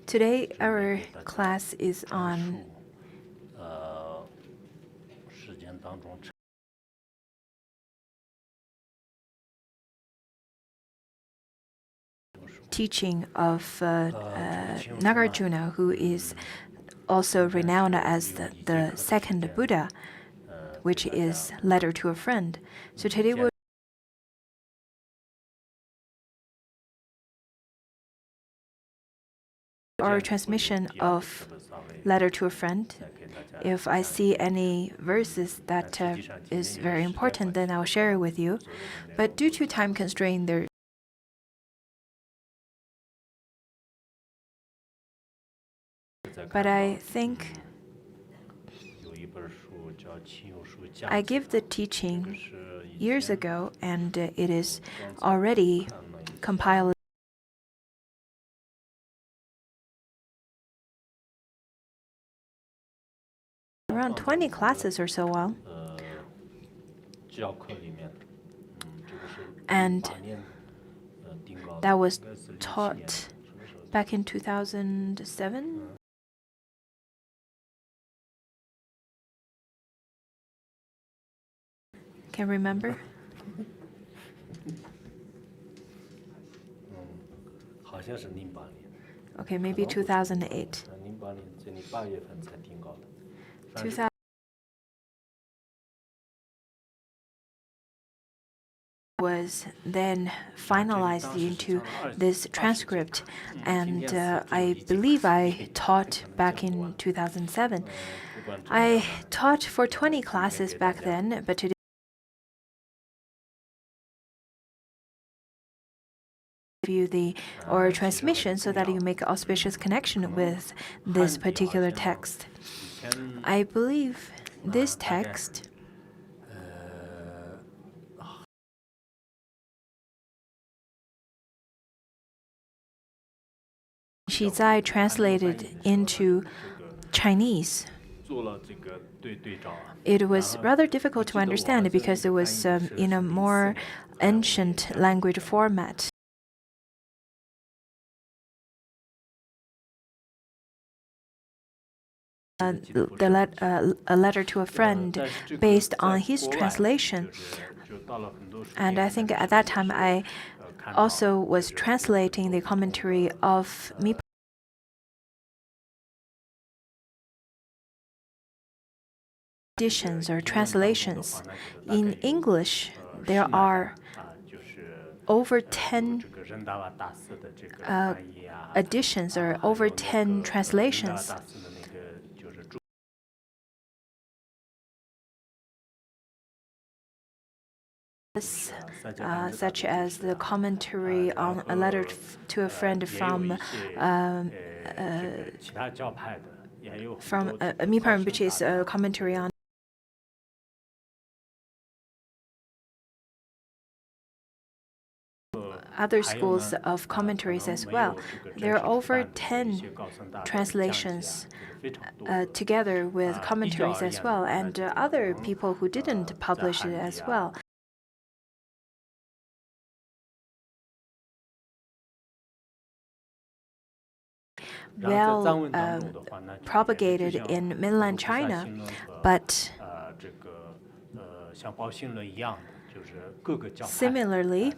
Today, our class is on teaching of Nagarjuna, who is also renowned as the second Buddha, which is Letter to a Friend. So today we'll our transmission of Letter to a Friend. If I see any verses that is very important, then I'll share it with you. But due to time constraint, but I think I gave the teaching years ago, and it is already compiled around 20 classes or so on. And that was taught back in 2007. Can remember? Okay, maybe 2008. 2000 was then finalized into this transcript, and I believe I taught back in 2007. I taught for 20 classes back then, but today you the or transmission so that you make auspicious connection with this particular text. I believe this text Shizai translated into Chinese. It was rather difficult to understand because it was in a more ancient language format. A letter to a friend based on his translation. And I think at that time I also was translating the commentary of me. Editions or translations. In English, there are over 10 editions or over 10 translations. Such as the commentary on a letter to a friend from Miparam, which is a commentary on other schools of commentaries as well. There are over 10 translations together with commentaries as well, and other people who didn't publish it as well. well propagated in mainland China, but similarly,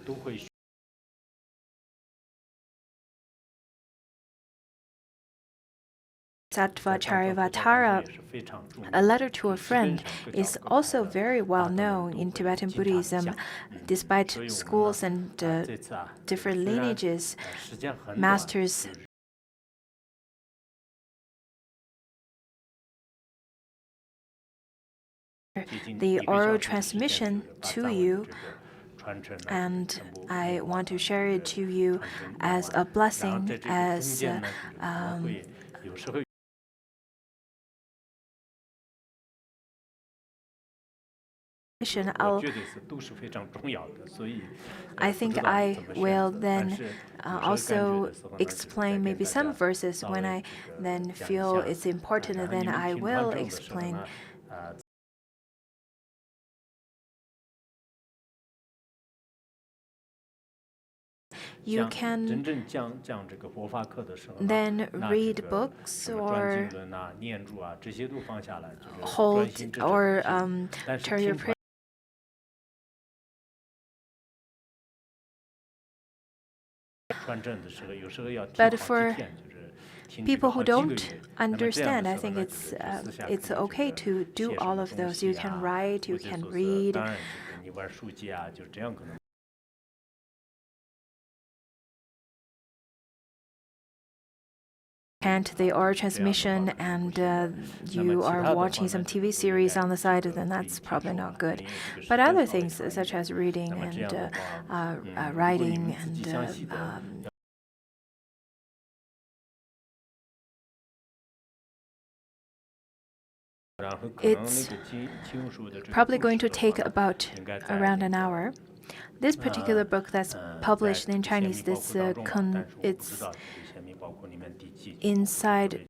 Sattva Charivatara, a letter to a friend, is also very well known in Tibetan Buddhism. Despite schools and different lineages, masters the oral transmission to you, and I want to share it to you as a blessing, as I think I will then also explain maybe some verses when I then feel it's important, then I will explain. You can then read books or hold or turn your prayer. But for people who don't understand, I think it's okay to do all of those. You can write, you can read. Chant the oral transmission and you are watching some TV series on the side, then that's probably not good. But other things such as reading and writing and it's probably going to take about around an hour. This particular book that's published in Chinese, it's inside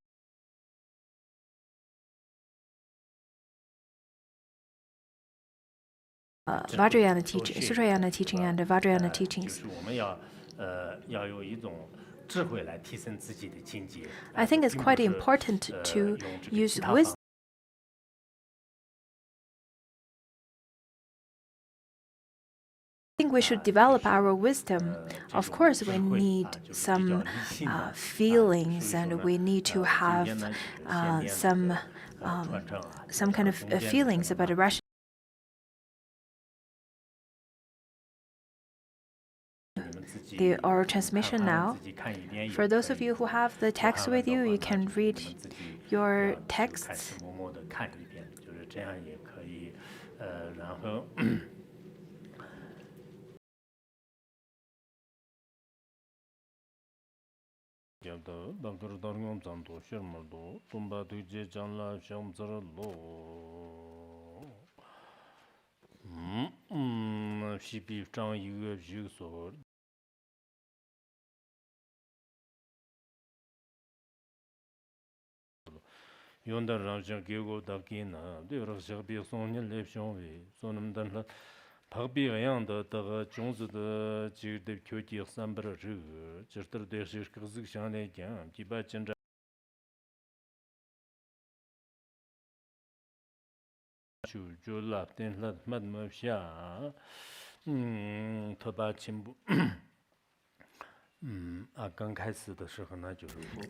Vajrayana teaching, Sutrayana teaching, and Vajrayana teachings. I think it's quite important to use wisdom. I think we should develop our wisdom. Of course, we need some feelings, and we need to have some kind of feelings about the rational. The oral transmission now. For those of you who have the text with you, you can read your texts.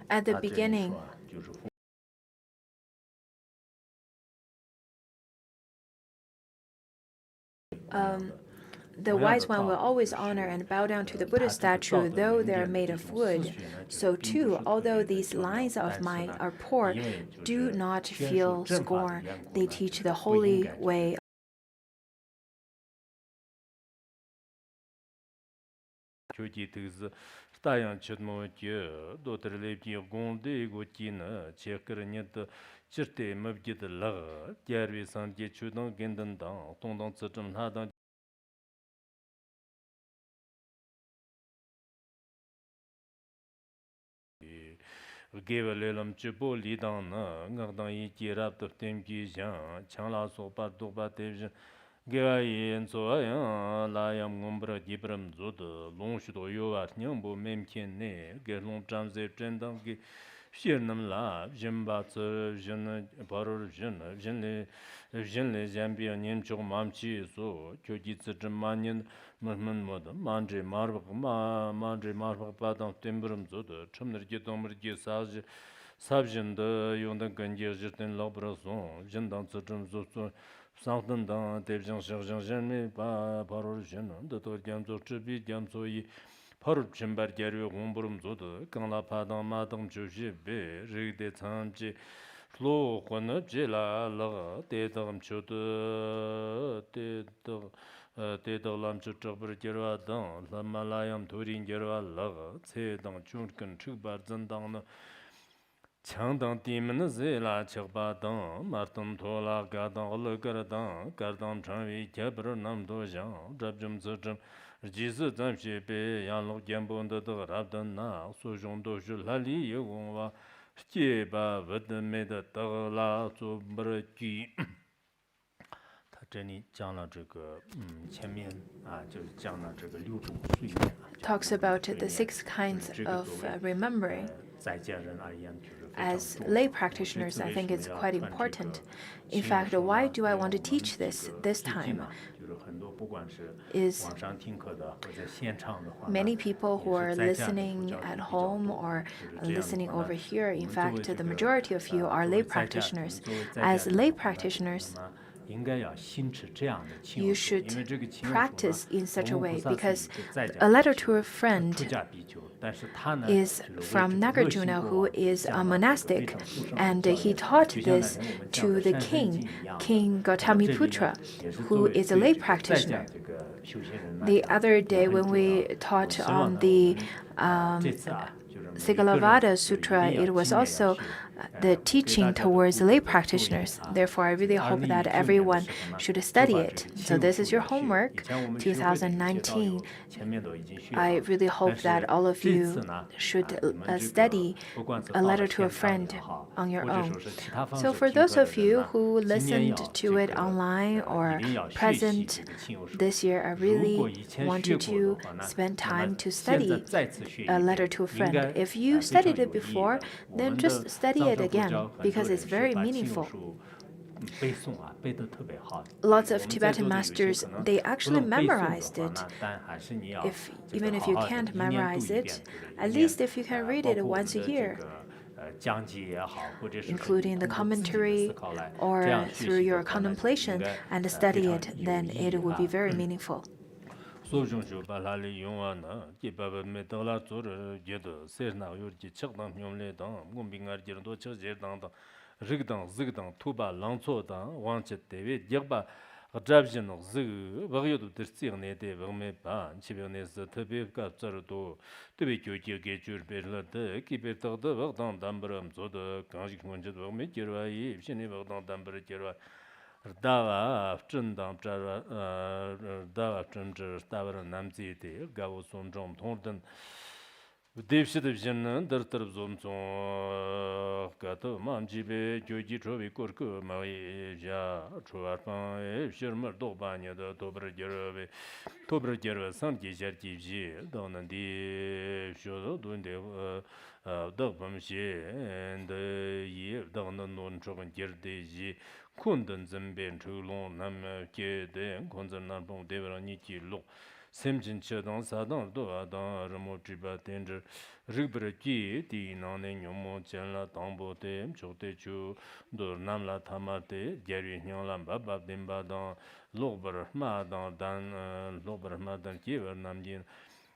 At the beginning, the wise one will always honor and bow down to the Buddha statue, though they are made of wood. So too, although these lines of mine are poor, do not feel scorn. They teach the holy way. Shirnamla, Jimbatsu, Jin, Barur Jin, Jinli, Zambia, Nimchok, Mamchi, so, Kyoji Tsimanin, Merman Mod, Mandri, Mandri, Marvak, Badam, Timburum, Zod, Chumnergi, Domergi, Sabjin, the Yondan Gangia, Jitin, Lobrason, Jindan Tsum, Zoso, Santan, Devjan, Sharjan, Barur Jin, the Torgamzo, Chibi, Gamsoi. Parub chimbar gyaryo gomburum zodo, gangla padang madang chushi be, rigde tsamji, lo kwanab jila laga, dedagam chodo, dedag lam chuchabar gyarwa dang, lamalayam turin gyarwa laga, tse dang chunkan chikbar zandang na, Changdang dimna zela chakpa dang, martam thola gadang ulgar dang, gardam chanvi kyabra nam dojang, drabjum zajam, jizu zamshi be, yanlok gyambon dadag rabdan na, sojong dojul lali yagongwa, jeba vadame da dagla zubra ki. 他这里讲了这个，前面就是讲了这个6种岁月 talks about the 6 kinds of remembering. 在家人而言， As lay practitioners, I think it's quite important. In fact, why do I want to teach this time? Is many people who are listening at home or listening over here, in fact, the majority of you are lay practitioners. As lay practitioners, you should practice in such a way, because a letter to a friend is from Nagarjuna, who is a monastic, and he taught this to the king, King Gautamiputra, who is a lay practitioner. The other day when we taught on the Sigalavada Sutra, it was also the teaching towards lay practitioners. Therefore, I really hope that everyone should study it. So this is your homework, 2019. I really hope that all of you should study a letter to a friend on your own. So for those of you who listened to it online or present this year, I really want you to spend time to study a letter to a friend. If you studied it before, then just study it again, because it's very meaningful. Lots of Tibetan masters, they actually memorized it. Even if you can't memorize it, at least if you can read it once a year, including the commentary or through your contemplation, and study it, then it will be very meaningful. 소중주 발랄이 용화나 기바바 메달라 조르 제도 세나 요르지 척당 뇽레당 몸빙아르지도 척제당당 릭당 즈ግ당 투바 랑초당 왕체 대비 역바 잡진 즈 버여도 들지네데 버메바 치변에서特别가 저도特别교지게 줄베르데 기베터도 버당 담브람 조도 강식 문제도 메게르와이 신이 버당 담브르 게르와 다와 쩐담 다와 쩐저 다와 남지데 가고 손좀 통든 devshid vjin dartar zomso gato mamjibe gyoji chobi korku mai ja chuarpan shirmar dobanya da dobra gerwe san gejar givji donandi shodo dunde dobamshi and ye donan non chogan gerde ji kundan zamben chulon nam ke de konzan nan bon devrani ki lo semjin chedon sadon do adan ramo jiba tenjer rigbra ki di nane nyomo chenla tambo tem chote chu dor namla tamate gerwi nyonglam babab dimba dan logbar ma dan ki ver namjin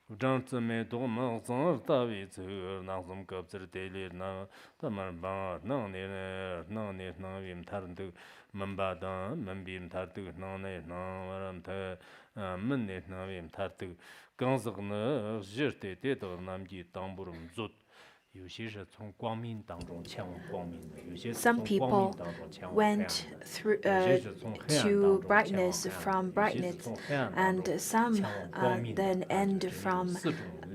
Ujantsame doma zang tawi tsu nangzum kapsir telir na tamar ba nang ne vim tarndu mamba dan mambim tardu nang ne nang waram ta men ne nang vim tardu gangzag ne zhirte te de namgi tamburum zut. Some people went through to brightness from brightness, and some then end from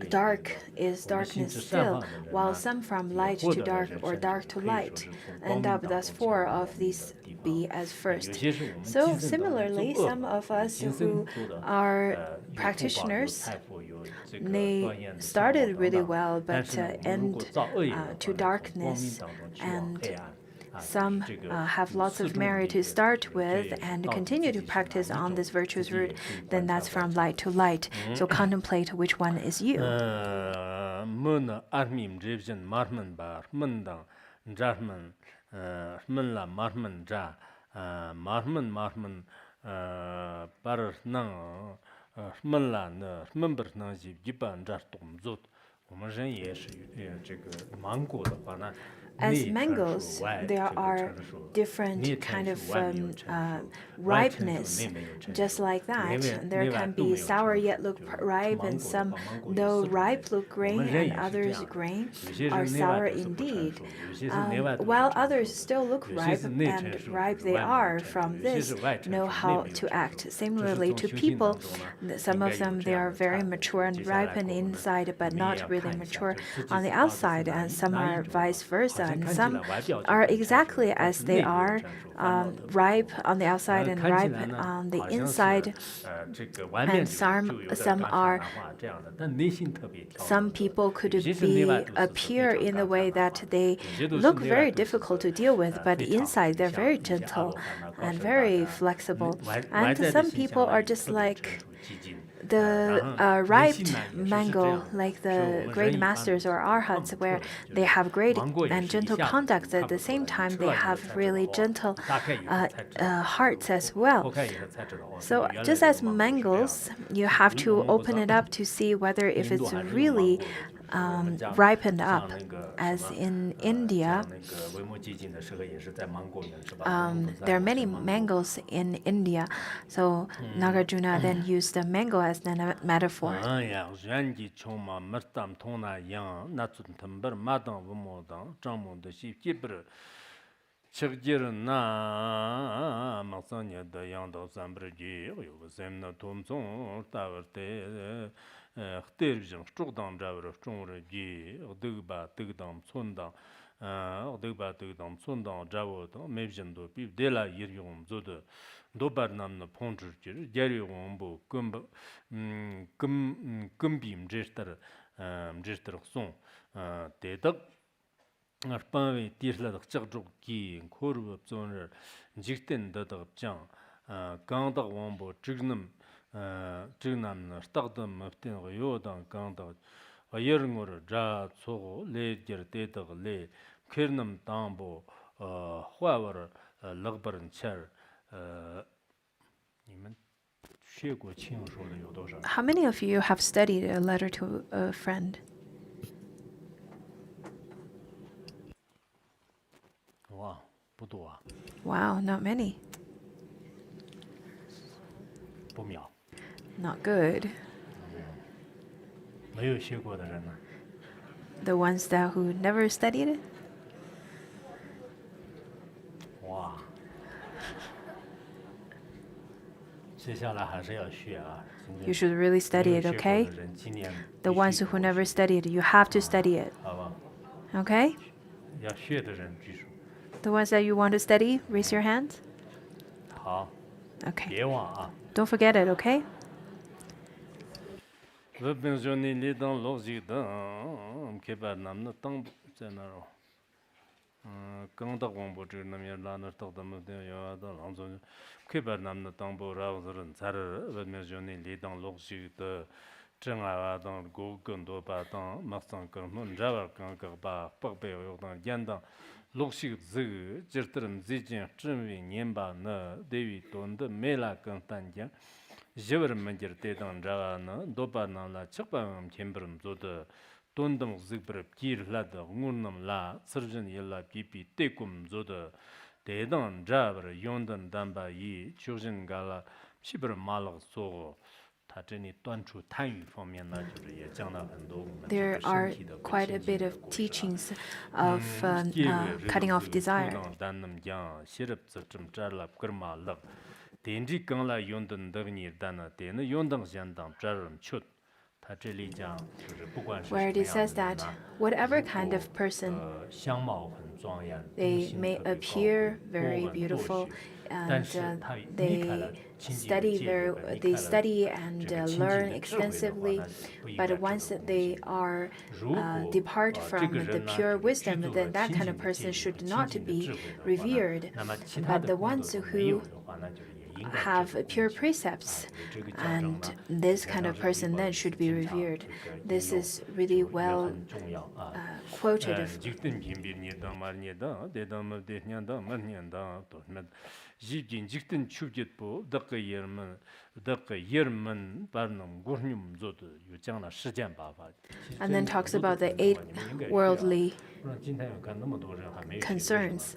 dark is darkness still, while some from light to dark or dark to light. And thus 4 of these be as first. 些是我们 So 基层的人做 similarly, 恶 some 嘛， of us 今生 who 做的 are 有福报有 practitioners, 财富有这个 they 锻炼的向往 started 等 really 等， well, 但 but 是呢，我们如果 end 造恶业的 to 话呢，从光明 darkness, 当中去往 and 黑暗。 some have lots of merit to start with and continue to practice on this virtuous route, then that's from light to light. So contemplate which one is you. 们呢，阿弥这边马门吧，门当，扎门，门啦马门扎，马门，巴尔能，门啦呢，门不能是一般扎动作。我们人也是这个芒果的话呢。 As mangoes, there are different kind of ripeness, just like that. There can be sour yet look ripe, and some, though ripe, look green, and others green are sour indeed. While others still look ripe, and ripe they are from this, know how to act. Similarly to people, some of them, they are very mature and ripen inside, but not really mature on the outside, and some are vice versa. And some are exactly as they are, ripe on the outside and ripe on the inside. And some people could appear in the way that they look very difficult to deal with, but inside they're very gentle and very flexible. And some people are just like the ripe mango, like the great masters or arhats, where they have great and gentle conduct. At the same time, they have really gentle hearts as well. So just as mangoes, you have to open it up to see whether if it's really ripened up. As in India, there are many mangoes in India. So Nagarjuna then used the mango as the metaphor. 도바남의 폰주지 제리용부 금빔 제스터 제스터송 대덕 arpanwe tisla dak chakchuk ki khorwa zonr jikten da 장 강덕 원보 지금 지금 스타트 마프텐 요단 강덕 와여르고르 자 소고 레저 데덕 레 케르남 담보 화워르 럭버른 차你们 How many of you have studied a letter to a friend? Wow, not many. Not good. The ones who never studied it? You should really study it, okay? The ones who never studied, you have to study it. Okay? The ones that you want to study, raise your hand. Okay. Don't forget it, okay? lokshik zig jirtirim zijin chimwi nyemba na dewi tonda mela kantanja jivar manjir tedan jawa na dopa na la chikpa ngam chembirim zoda tondam zigbir kir lada ngurnam la sirjin yilla pipi tekum zoda tedan javar yondan damba yi chukjin gala shibir malag sogo There are quite a bit of teachings of cutting off desire. 它这里讲就是不管是 where 什 it 么样 says 的人 that 呢， whatever kind of 如果 person 相貌很庄严，德 they 行 may 特别高 appear 贵， very 博闻多 beautiful 学，但 and 是他离开 they 了清净的戒律，离 they 开了 study and 这个清净 learn 的智慧的话， extensively, 那就不应 but 该值 once 得恭 they 喜。 are 如果 depart 这 from 个 the 人呢， pure 这个具 wisdom, 足 then 了 that 清 kind 净 of 的戒 person 律和 should 清 not 净的 be 智慧的话呢， revered. 那么其他 But 的 the 功德 ones 都没 who 有的话，那就是也应该值 have 得 pure 恭喜。 precepts, 这个较正 and 呢， this 在 kind 当 of 时 person 李 then 广 should 是 be 经常 revered. 这个引 This 用 is 就 really 也 well 很重要啊。 quoted. 这个平平你当嘛你当，得当嘛得年当嘛年当，都什么，一斤这个出去不，这个也们，这个也们把那国人做的有这样的实践办法。 And then talks about the 8 worldly 不然今天有看那么多人还没有学为什么？ concerns.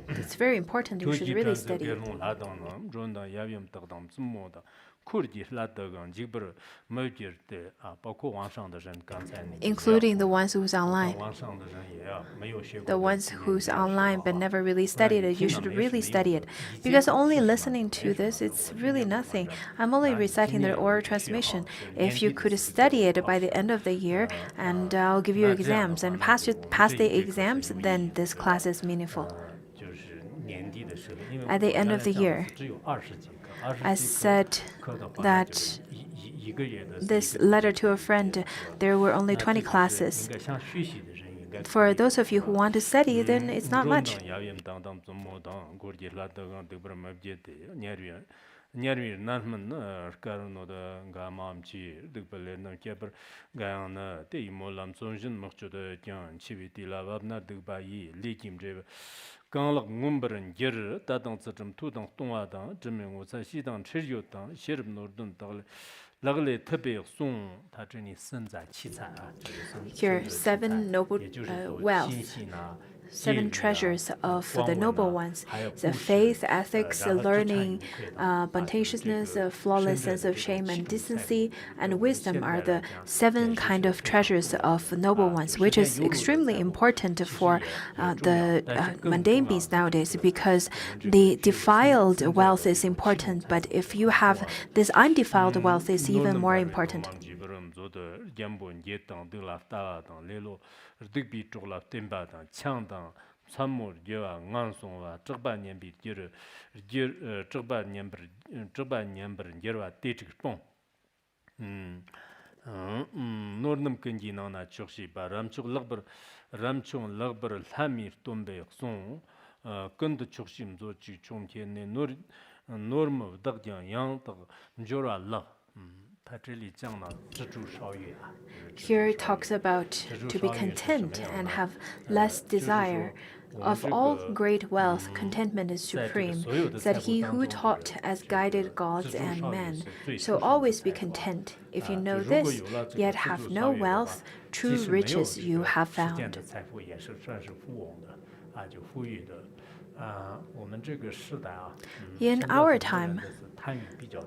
It's very important. You should really study it. 拉当呢，中当也有得当怎么的，库里拉得个，基本没觉得啊，包括网上的人，刚才你 Including the ones who's online. 网上的人也要没有学过 The ones who's online but never really studied it, you should really study it. Because only listening to this, it's really nothing. I'm only reciting the oral transmission. If you could study it by the end of the year, and I'll give you exams, and pass the exams, then this class is meaningful. 就是年底的时候，因为 At the end of the year, 只有20节课，20 I 节 said 课的话， that 一个月的 this letter to a friend, there were only 20 classes. 应该想学习的人应该 For those of you who want to study, then it's not much. 年那么呢，干那的干嘛去？这个来那这边干那，这一毛咱从人目觉得讲，去为地拉瓦那这个把伊历经这个，刚了我们人节日，大当这种土当东啊当，证明我在西当吃酒当，写了诺顿到了。 那个嘞特别送他这里身在七彩啊， Here, 7 noble wealth, 7 treasures of the noble ones: the faith, ethics, learning, buntatiousness, a flawless sense of shame and decency, and wisdom are the 7 kind of treasures of noble ones, which is extremely important for the mundane beings nowadays, because the defiled wealth is important, but if you have this undefiled wealth, it's even more important. Nornum Kanji Nana Chokshi ba Ramchuk Lagbar Ramchung Lagbar Lamir Tombe Song Kund Chokshim Zo Chi Chong Tiene Norm Dagjan Yang Tag Njora La Here it talks about to be content and have less desire. Of all great wealth, contentment is supreme, said he who taught as guided gods and men. So always be content. If you know this, yet have no wealth, true riches you have found. In our time,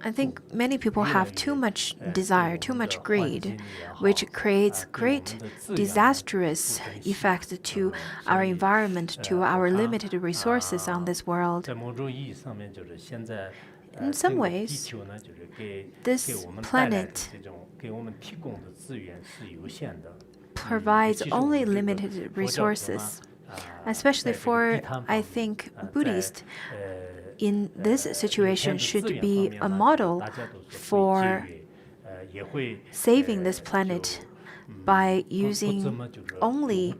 I think many people have too much desire, too much greed, which creates great disastrous effects to our environment, to our limited resources on this world. In some ways, this planet provides only limited resources, especially for, I think, Buddhists. In this situation should be a model for saving this planet by using only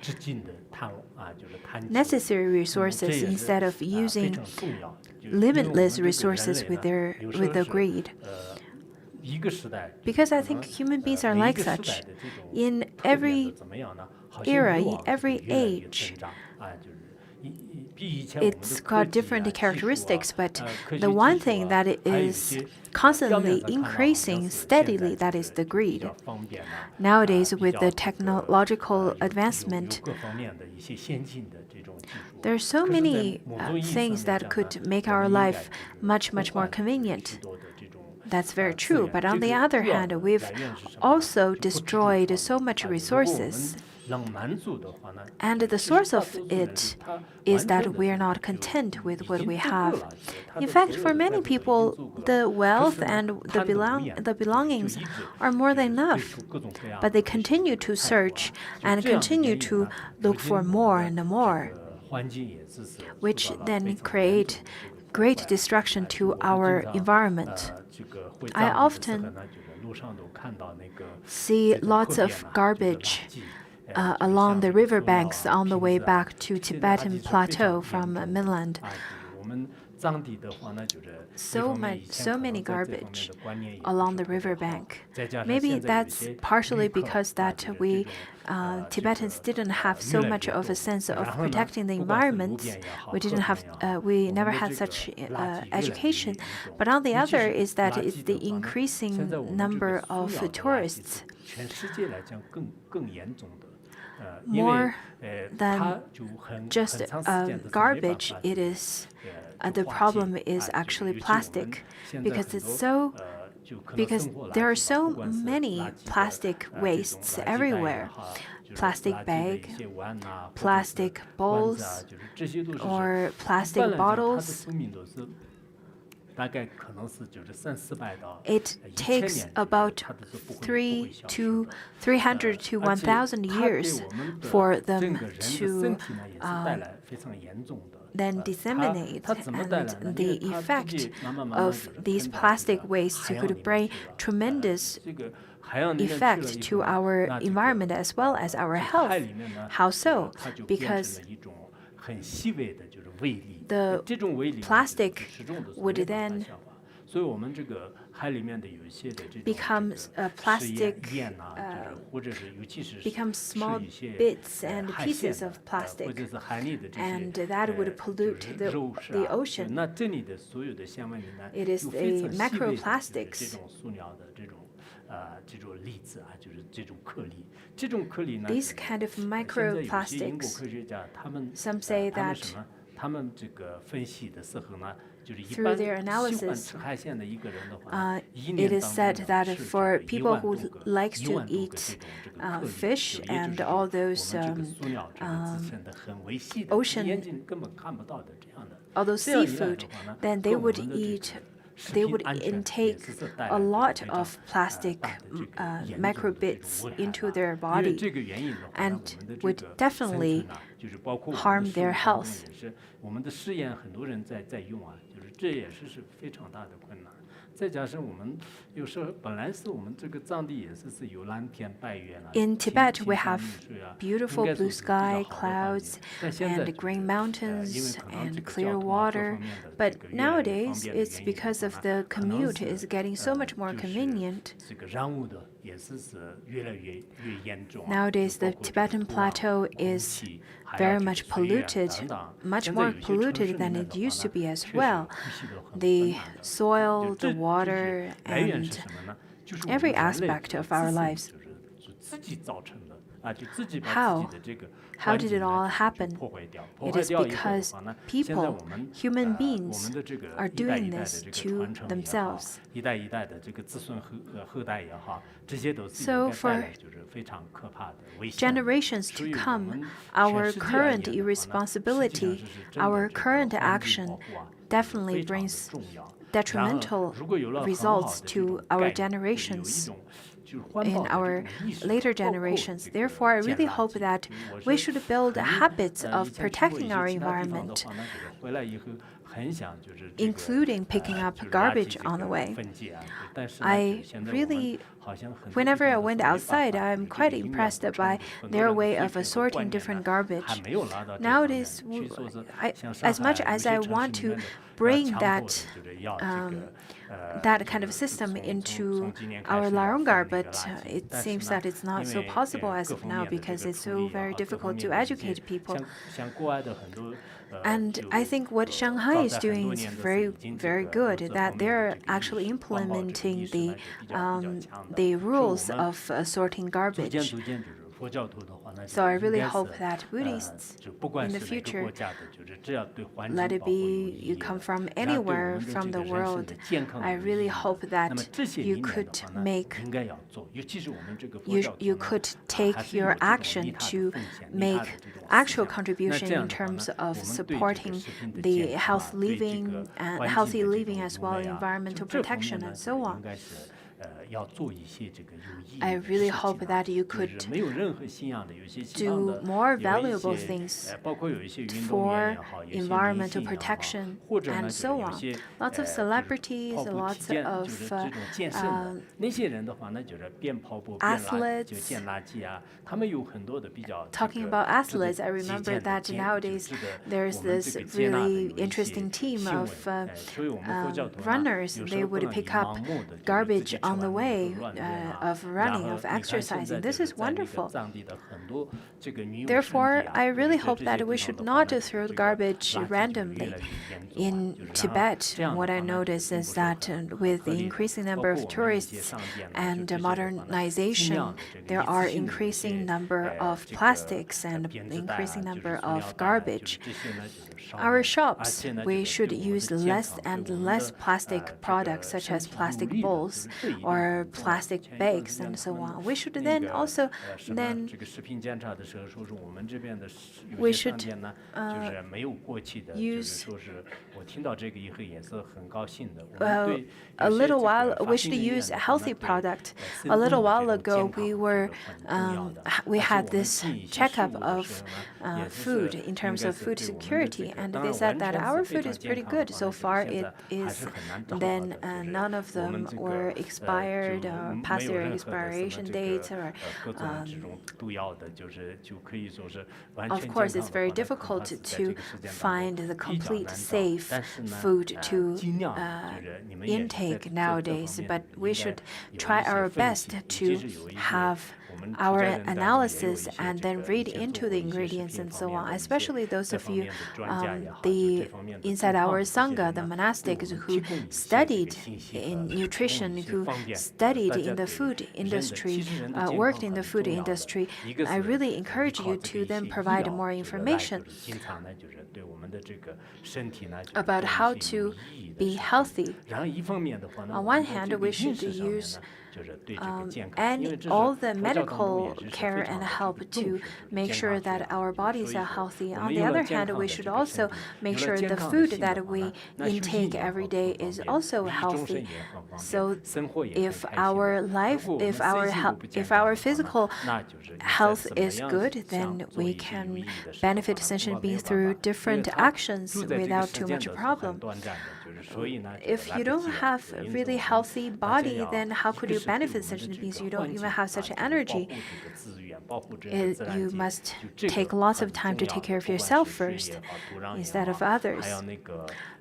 necessary resources instead of using limitless resources with the greed. Because I think human beings are like such. In every era, in every age, it's got different characteristics, but the one thing that is constantly increasing steadily, that is the greed. Nowadays, with the technological advancement, there are so many things that could make our life much, much more convenient. That's very true, but on the other hand, we've also destroyed so much resources And the source of it is that we are not content with what we have. In fact, for many people, the wealth and the belongings are more than enough. But they continue to search and continue to look for more and more, which then create great destruction to our environment. I often see lots of garbage along the riverbanks on the way back to Tibetan Plateau from mainland. So many garbage along the riverbank. Maybe that's partially because that we Tibetans didn't have so much of a sense of protecting the environment. We never had such education. But on the other is that it's the increasing number of tourists. More than just garbage, it is the problem is actually plastic, because there are so many plastic wastes everywhere. Plastic bag, plastic bowls, or plastic bottles. It takes about 300 to 1,000 years for them to then disseminate, and the effect of these plastic wastes could bring tremendous effect to our environment as well as our health. How so? Because the plastic would then becomes small bits and pieces of plastic, and that would pollute the ocean. It is the macroplastics. These kind of microplastics, some say that through their analysis, it is said that for people who like to eat fish and all those all those seafood, then they would intake a lot of plastic microbits into their body and would definitely harm their health. In Tibet, we have beautiful blue sky, clouds, and green mountains, and clear water. But nowadays, it's because of the commute is getting so much more convenient. Nowadays, the Tibetan Plateau is very much polluted, much more polluted than it used to be as well. The soil, the water, and every aspect of our lives. How did it all happen? It is because people, human beings, are doing this to themselves. So for generations to come, our current irresponsibility, our current action definitely brings detrimental results to our generations, in our later generations. Therefore, I really hope that we should build habits of protecting our environment, including picking up garbage on the way. Whenever I went outside, I'm quite impressed by their way of assorting different garbage. Nowadays, as much as I want to bring that kind of system into our Larungar, but it seems that it's not so possible as of now because it's so very difficult to educate people. And I think what Shanghai is doing is very, very good, that they're actually implementing the rules of sorting garbage. So I really hope that Buddhists in the future, let it be you come from anywhere from the world, I really hope that you could you could take your action to make actual contribution in terms of supporting the healthy living as well, environmental protection and so on. I really hope that you could do more valuable things for environmental protection and so on. Lots of celebrities, lots of athletes. Talking about athletes, I remember that nowadays there's this really interesting team of runners. They would pick up garbage on the way of running, of exercising. This is wonderful. Therefore, I really hope that we should not throw garbage randomly. In Tibet, what I notice is that with the increasing number of tourists and modernization, there are increasing number of plastics and increasing number of garbage. Our shops, we should use less and less plastic products such as plastic bowls or plastic bags and so on. We should then also we should use a little while. We should use a healthy product. A little while ago, we had this checkup of food in terms of food security, and they said that our food is pretty good so far. It is. Then none of them were expired or past their expiration dates or. Of course, it's very difficult to find the complete safe food to intake nowadays, but we should try our best to have our analysis and then read into the ingredients and so on, especially those of you inside our Sangha, the monastics who studied in nutrition, who studied in the food industry, worked in the food industry. I really encourage you to then provide more information about how to be healthy. On one hand, we should use and all the medical care and help to make sure that our bodies are healthy. On the other hand, we should also make sure the food that we intake every day is also healthy. So if our physical health is good, then we can benefit sentient beings through different actions without too much problem. If you don't have a really healthy body, then how could you benefit sentient beings? You don't even have such energy. You must take lots of time to take care of yourself first instead of others.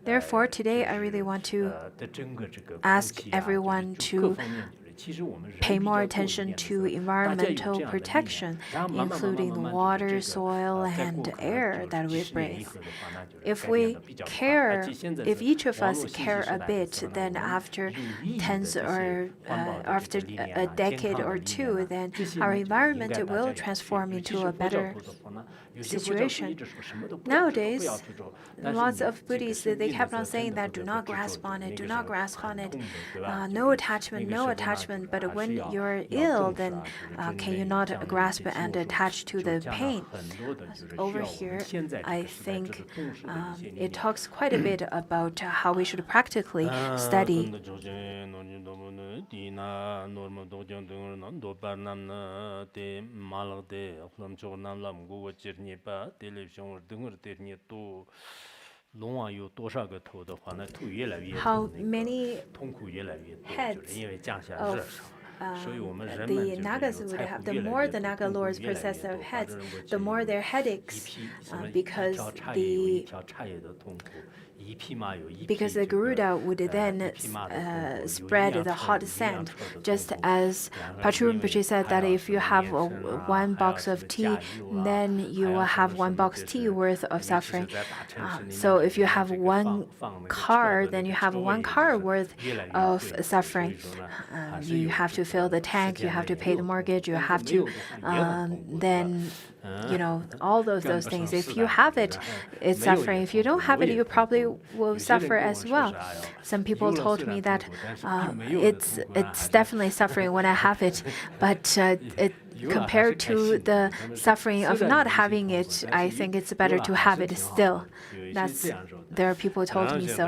Therefore, today I really want to ask everyone to pay more attention to environmental protection, including the water, soil, and air that we breathe. If each of us care a bit, then after after a decade or two, then our environment will transform into a better situation. Nowadays, lots of Buddhists, they kept on saying that do not grasp on it, do not grasp on it, no attachment, no attachment. But when you're ill, then can you not grasp and attach to the pain? Over here, I think it talks quite a bit about how we should practically study. How many heads of the Nagas would have? The more the Naga lords possess of heads, the more their headaches, because because the Garuda would then spread the hot sand, just as Patrul Rinpoche said that if you have one box of tea, then you will have one box tea worth of suffering. So if you have one car, then you have one car worth of suffering. You have to fill the tank, you have to pay the mortgage, you have to then all of those things. If you have it, it's suffering. If you don't have it, you probably will suffer as well. Some people told me that it's definitely suffering when I have it, but compared to the suffering of not having it, I think it's better to have it still. There are people who told me so.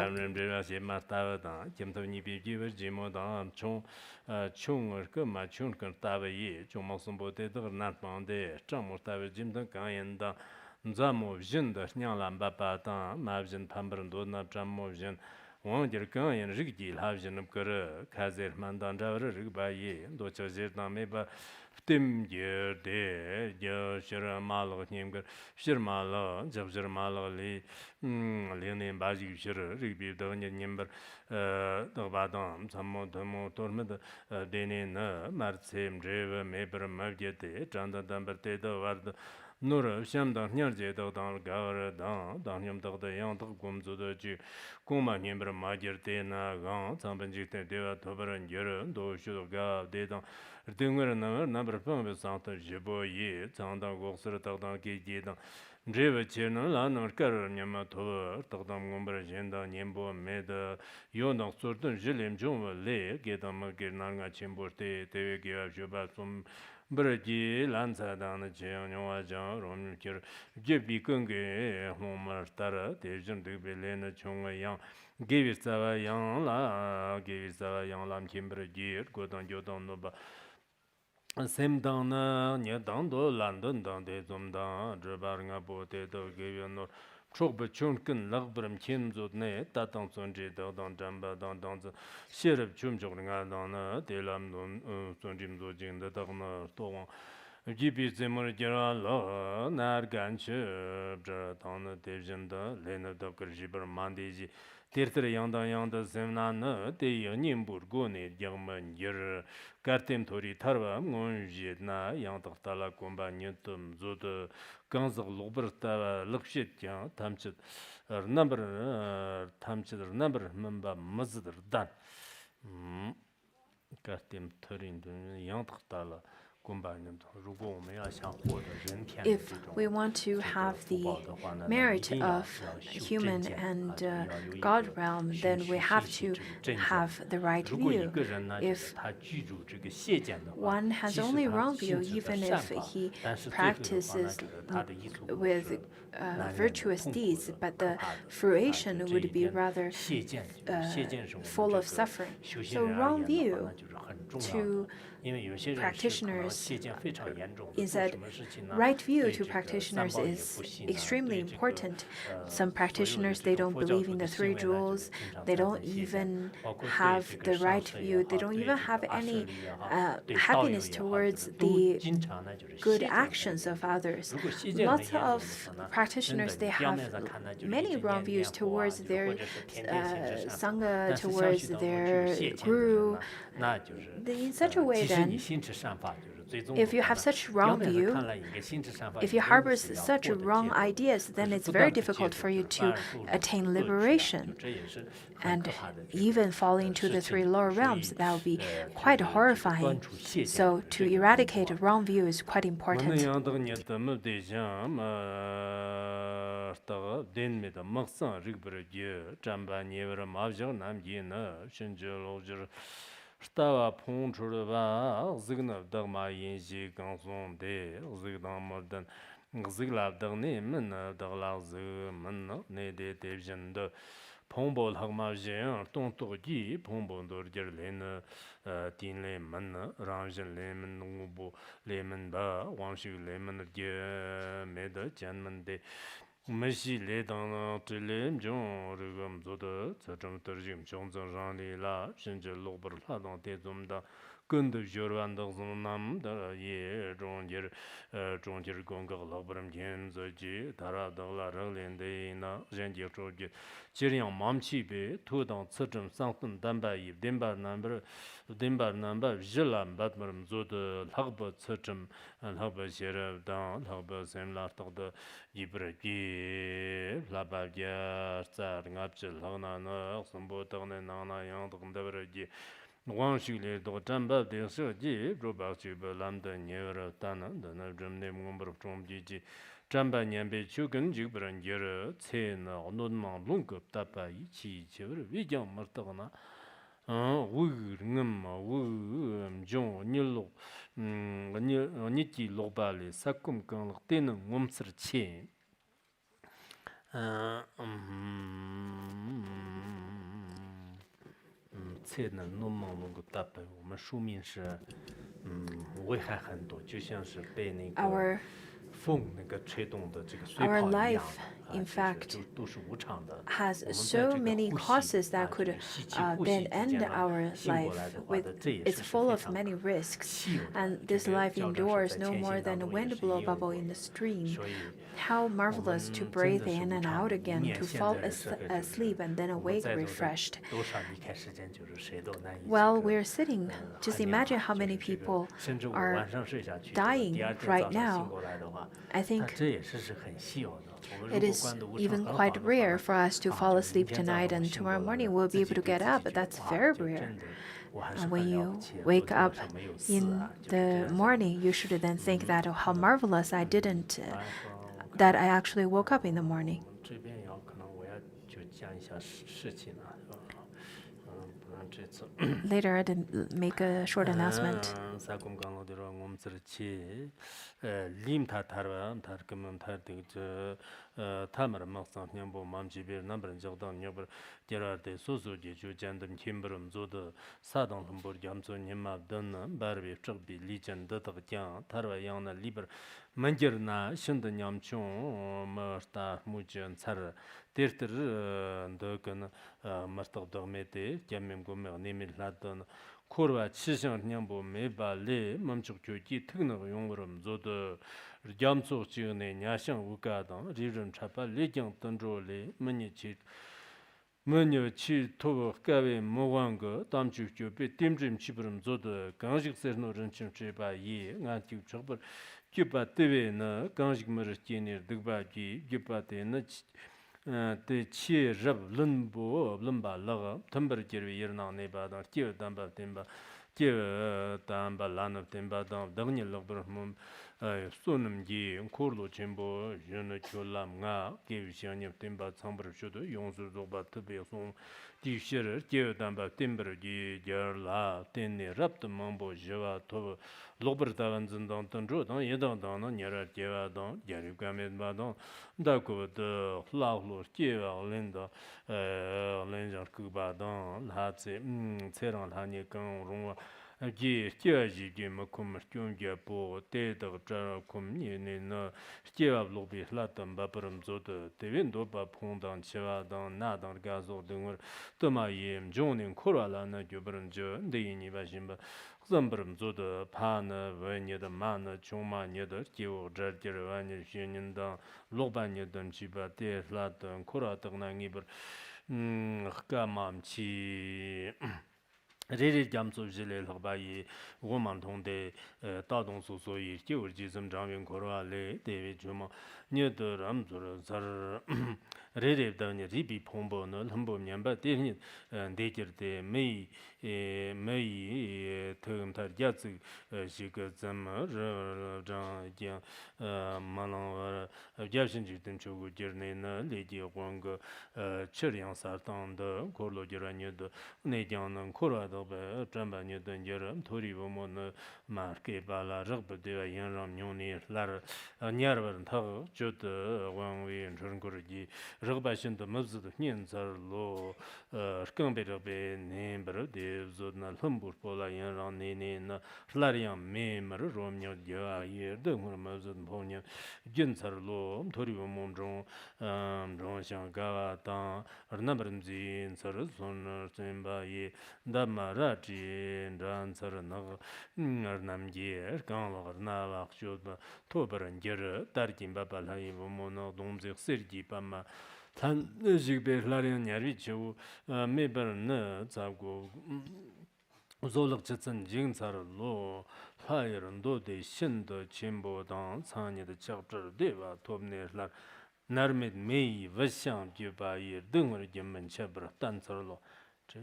Nzamo vision da nyanglam ba ba da ma vision pambrun do na jammo vision wong dir kan yin rig ji la vision ker kazer man dan da rig ba yi do cha zer da me ba tim ye de yo shir ma lo nim ger shir ma lo jab shir ma lo li li ne ba ji shir rig bi da nim ber da ba da zammo da mo tor me da de ne na mar sem je me ber ma je de jan da ber te da war Nora Shamdang Nyarje Dang Gavara Dang Dangyam Dagda Yang Dag Gumzu de Ji Guma Nimbra Majir De Na Gang Zambanji Te Deva Tobaran Yer Do Shudo Ga De Dang Dingar Number Pumbe Santa Jibo Ye Zangdang Goksar Dagdang Ge Ji Dang Dreva Chena Lan Kar Nyama To Dagdam Gumbra Jenda Nyembo Med Yondang Surdan Jilim Jungwa Le Gedam Girnanga Chimbo Te Tewe Gia Juba Sum Bragi Lanza Dan Jeonwa Jang Rom Kir Jebi Kunge Homer Tara Dejan de Belena Chunga Yang Give Sava Yang La Give Sava Yang Lam Kimbragi Godan Jodan Noba Semdana Nyadando London Dan de Zumdan Jabaranga Bote Do Give No Chokba Chunkin Lagbram Kimzut Ne Tatang Sunji Dan Jamba Dan Shirab Chumjogringa Dan Delam Sunjim Zojin the Dagna Tong Gibi Zimmer Gerala Narganche Jatan Devjanda Lena Dokar Jibber Mandiji Tirtra Yanda Zemna De Nimbur Gone Yangman Yer Kartem Tori Tarva Monjid Na Yantaktala Kumba Nyutum Zud Ganzag Luberta Lukshit Yang Tamchit number Mamba Mazder Dan Kartem Torin Yantaktala. If we want to have the merit of human and God realm, then we have to have the right view. If one has only wrong view, even if he practices with virtuous deeds, but the fruition would be rather full of suffering. So wrong view to practitioners is that right view to practitioners is extremely important. Some practitioners, they don't believe in the three jewels, they don't even have the right view, they don't even have any happiness towards the good actions of others. Lots of practitioners, they have many wrong views towards their sangha, towards their guru, in such a way then, if you have such wrong view, if you harbor such wrong ideas, then it's very difficult for you to attain liberation and even fall into the three lower realms. That would be quite horrifying. So to eradicate wrong view is quite important. Stava Pong Churva, Zigna Dagma Yinji Ganson de Zigdam Mordan Zigla Dagni Mina Dagla Zimana Ne de Devjan de Pombol Hagmajian, Tontogi, Pombon Dorger Lena, Tin Lemon, Ranjan Lemon, Nubu, Lemon Ba, Wangshu Lemon, Meda, Janman de. Messi les dans les gens regardent d'autres, ça tombe toujours, j'en ai là, j'ai l'ouvre là dans des hommes 근데 저런다고 남다 예 종지를 공각 러브름 견저지 다라더라를렌데나 젠지 조지 지령 맘치베 토당 츠점 상튼 담바이 덴바 질람 바트므름 조드 학버 츠점 학버 셰르다 학버 셈라르토드 이브르기 라바게 츠르갑질 하나나 선보터네 나나 양도금데버지 왕식례 도 담바 대서지 로바치베 람다 녀르 타나 더나 점네 몽버 좀지지 잠바 냠베 추근 지브런 여르 체나 온논망 룽급 답바 이치 저르 위경 머떠거나 우르름 우좀 닐로 니티 로발레 사꿈 강 때는 몸스르치菜呢弄忙弄个大本，我们书面是危害很多，就像是被那个 Our 风那个吹动的这个水 our 泡一样 life, 的， in 就是 fact, 都是无常的。 has 我们在 so 这个 many 呼吸 causes that 这 could 个吸气呼吸 then 之 end 间呢 our 醒过 life 来的话 with 呢，这也 it's 是 full 非 of 常 many risks, 稀有的。 and 这 this 个 life 交战是 endures 在 no 前 more 行当 than a 中也 wind 是 blow 应有 bubble 过 in the 的。 stream. 所以 How 我们 marvelous to 真 breathe 的是 in 无 and 常 out 的。 again, 面 to 现 fall 在的社会就是 asleep and then 我们 awake 在座的 refreshed. 多少离开时间，就是谁都难以 Well, 这个 we're sitting, 怀 just 念 imagine 吧。 how 就 many 是这个， people 甚至我 are 晚上睡下去，这个 dying 第二天 right 早上醒 now. 过来的话， I 那 think 这也是很稀有的。我们 it 如果 is 关的无常 even 很 quite 好的话 rare 呢， for us to 啊， fall 就是明 asleep 天早 tonight 上 and 醒过 tomorrow 来 morning 了， we'll 自 be 己 able to 对 get 自 up. 己 But 觉得 that's 哇， very 就 rare. 真的我还是 And when 很了 you 不起，昨 wake 天 up 晚上没有死 in 啊，就是这 the 样子。 morning, you should then think that oh, how marvelous I didn't, 来说我 that 看 I actually woke up in the 我 morning. 们这边要可能我要就讲一下事情了，是吧？不然这次。 Later, I didn't make a short announcement. 사금 강로대로 몸스르치 림타 타르바 타르금은 타르디저 타마르 막상 냠보 맘지베 남브른 적당 녀버 데라데 소소지 주잔든 김브름 조드 사당 흠버 잠소 님마든 바르비 쯧비 리전드 더장 타르바 양나 리버 만저나 신드 냠총 마스타 무전 차르 데르터 더근 마스터도메테 잼멤고메 니밀라던 코르와 치성 냠보 메발레 멈축 교기 특능 용으름 조드 잠소 지은의 냐상 우가던 리전 차파 리경 던조레 머니치 머니치 토 가베 모왕거 담축 교비 딤짐 치브름 조드 강식 세르노 런침 제바 이 나티 저버 규바 때베나 강식 머르티니 득바기 규바테나 때 치에 럽 른보 른발라가 덤버 제르 예르나 네바다 끼어 담바 템바 끼어 담바 라나 템바다 더니 럭브르 소놈기 코르로 쳔보 르나 촐람가 게비시아니 템바 참브르 쇼도 용수도 바트베송 디셔르 끼어 담바 템버기 저라 텐네 럽트 몽보 제와 토 로버타반 진동 던조 던 예동던 녀라 제와던 야르가메바던 다고도 라울로 제와 렌다 렌저 쿠바던 라체 체랑 라니 건 롱 기 찌아지 기 마쿰 쭝게 보 테더 저 콤니네나 찌아 로비 라탄 바프름 조드 데빈도 바 퐁단 치와단 나단 가조 등을 또마임 존인 코라라나 교브른 저 데이니 바심바 점브름 조드 파나 원예다 마나 총마녀다 기오 저르르와니 신인다 로바녀던 지바테 라탄 코라탁나니 버 까맘치 레레 잠소 질레 럭바이 고만 통데 다동 소소이 지우지즘 장면 고라레 데비 주마 녀더람 저러 레레다니 리비 폼보는 한번 년바 데니 데지르데 메이 메이 tömtar 야츠 시가 잠마 장 만랑 야신지든 조고 저네나 레디 광고 처리양 사탄도 콜로지라니도 내장은 코라도 잠바니든 여름 도리보모는 마르케 발라 럭버데 연람 뇽니 라르 냐르버는 타 조드 왕위 저런거지 ragba the mubs the Ninsar Lo, Skamberabe, Nimber, Devzodna, Humbur Pola, Yan Nene, Flarian Mem, Romeo, Dia, the Mubs and Ponia, Jinsar Lo, Torio Mondron, Ronshanga, Tan, Arnabranzi, Sarason, Simba, Damaraji, Dansar Naga, Namji, Ganga, Nava, Shoba, Tober and Jera, Tarkin Babala, Mono, Domzi, Sergi, Pama. Tan Zigbe Larian Yarichu, Maber Nuts, Ago Zolok Jetson, Jinsar Lo, Fire and Do de Shin the Chimbo Dan, Sanya the chapter Deva, Tobner La Narmid Mei, Vasham, Juba, Dungar Jim and Chabra, Dancer Lo. I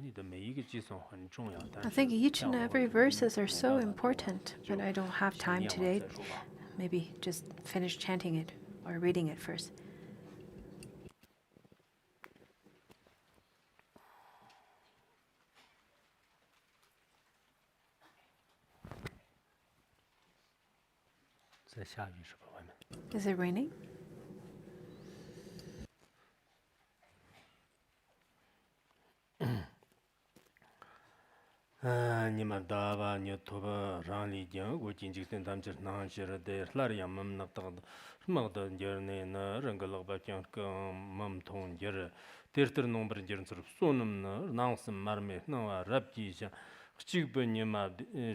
think each and every verses are so important, but I don't have time today. Maybe just finish chanting it or reading it first. Is it raining? Nimadava, Nyotoba, Rani, Young, which in Jitin Damcher, Nanshira, de Lariam, Namnata, Mother, Journey, Rangalaba, Mum Ton, Jera, Theatre number Jerns of Sonum, Nansen, Marme, no, Raptisha, Chigbenima,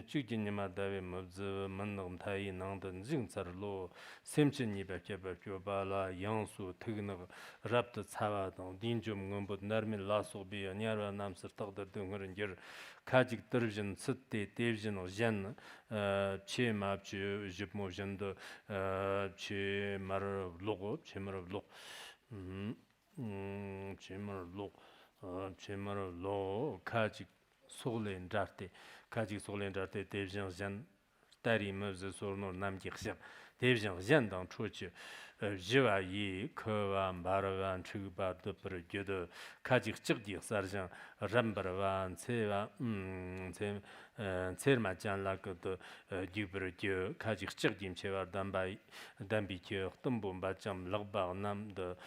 Chiginima, Davim of the Mandam Tai, Nandan, Zinsar Law, Simchin Nibaka, Bala, Yansu, Tigna, Rapta Savadon, Dinjum, Gumbut, Narmin, Lasso, be a nearer Namser, Tagda, Dunger, and Jer. Kajik Durjan Sitte, Devjan or Jen, Che Map, Jipmojan, Che Mar of Logo, Chimmer of Low, Chimmer of Low, Chimmer of Low, Kajik Sole and Darte, Kajik Sole and Darte, Devjan Jan, Tari Moses or no Namjixam, Devjan Jan down Troche. Jiva Yi, Kurvan, Baravan, Chuba, Dupper, Judo, Kajik Chirdi, Sarjan, Rambaravan, Seva, Sermajan, like the Duper, Kajik Chirdim, Cheva, Dambi, Tumbum, Bacham, Lagba, Nam, the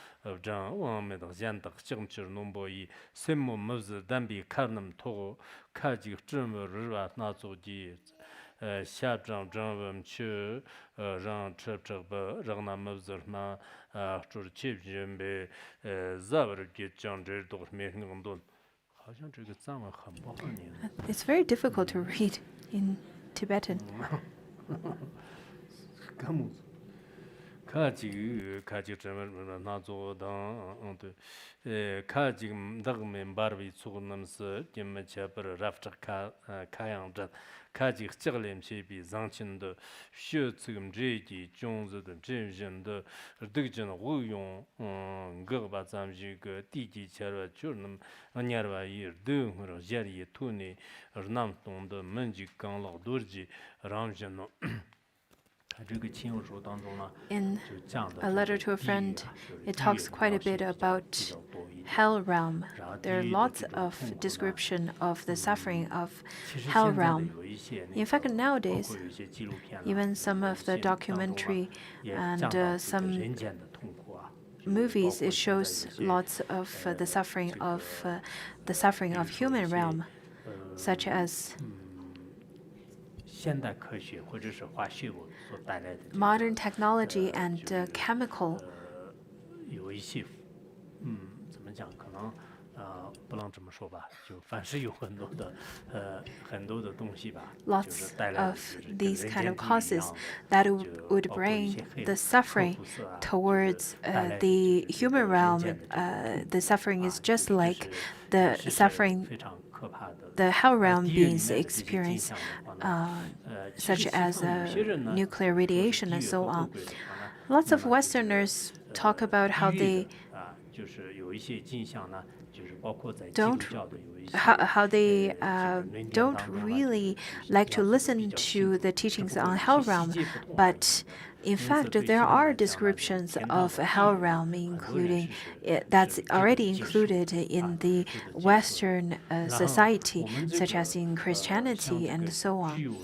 John, one med Zanta, Chirmcher, Nomboi, Simo, Mother, Dambi, Karnam, Togo, Kajik, German, Riva, Nazo, Diet. Sharp John John Chu, Ran Trip Rana Mozerma, after Chip Jimbe, Zaver get John Dor making on Don. How should you get some? It's very difficult to read in Tibetan. Come Kaji German Nazo down Kaji Dagman Barbie Sugunams, Jim Chaper, Rafter Kayang. Kaji Chirlem Shebi, Zanchin, the Shutsum Jiki, Jones, the Jimjin, the Division of Wuyon, Gurba Zamjig, Digi Chara, Churnum, Anyarva year, Dung, Jerry, Tuni, Namton, the Manji Kanla, Durji, Ramjan. In a letter to a friend, it talks quite a bit about hell realm. There are lots of description of the suffering of hell realm. In fact, nowadays, even some of the documentary and some movies, it shows lots of the suffering of human realm, such as modern technology and chemical. Lots of these kind of causes that would bring the suffering towards the human realm. The suffering is just like the suffering the hell realm beings experience, such as nuclear radiation and so on. Lots of Westerners talk about how they don't really like to listen to the teachings on hell realm, but In fact, there are descriptions of a hell realm, that's already included in the Western society, such as in Christianity and so on.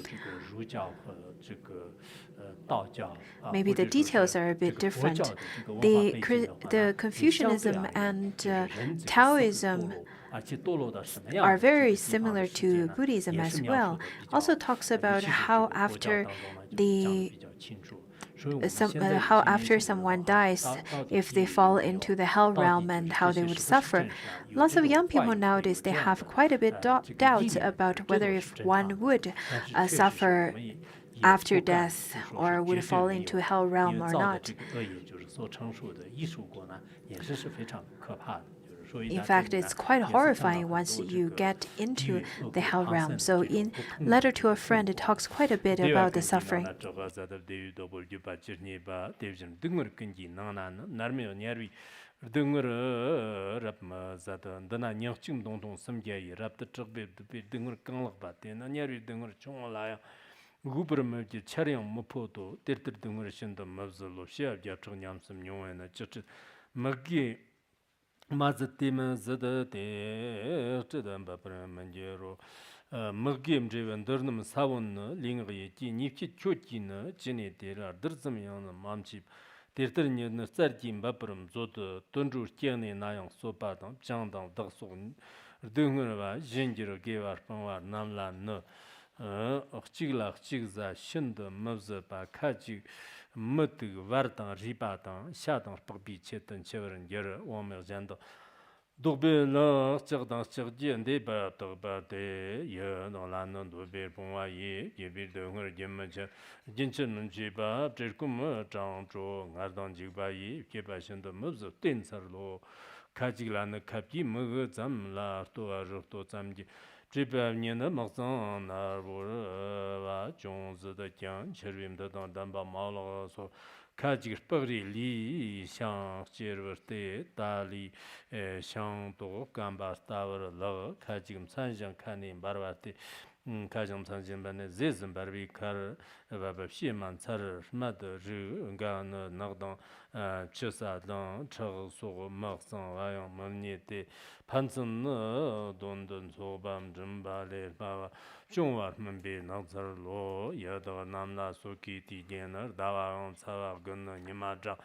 Maybe the details are a bit different. The Confucianism and Taoism are very similar to Buddhism as well. Also talks about how after someone dies, if they fall into the hell realm and how they would suffer. Lots of young people nowadays, they have quite a bit doubts about whether if one would suffer after death or would fall into hell realm or not. In fact, it's quite horrifying once you get into the hell realm. So in Letter to a Friend, it talks quite a bit about the suffering. 구브르메기 차량 모포도 데르들 등을 신도 머즈로 시합자 청냠섬 용에는 저트 먹기 마즈티면 저데 저던 바브르면제로 먹기임 제원더는 사원는 링의 기니키 초기는 지네데라 드르즈미는 맘치 데르들니는 썰김 바브름 조도 돈주 견에 나양 소바당 장당 덕소 등을와 진지로 개와 방와 남란너 억지글라 억지그자 신도 머즈바 카지 머뜨 와르당 리바당 샤당 뻑비 쳇던 체버는 여러 오메잔도 독베나 적당 적지인데 바도바데 여노라는 도베 봉와이 예비등을 gem마자 진천은 지바 제꿈 장조 가던 지바이 개바신도 머즈 땡서로 카지글라는 카피 머그 잠라 또아르또 잠기 지바니는 막상 나보와 종즈의 장 처림도 담바 마로서 카지 퍼리 리 샹제르테 달리 샹도 감바스타버 러 카지금 산장 칸이 바르바티 가정 산진반에 제즘 바르비 카르 바바시만 차르 마드 르가나 나던 쳬사던 처소 막상 와용 머니테 판슨 돈돈 소밤 좀발레 바와 중화문비 나서로 여더 남나 소키 디게너 다와온 사와 근너 니마자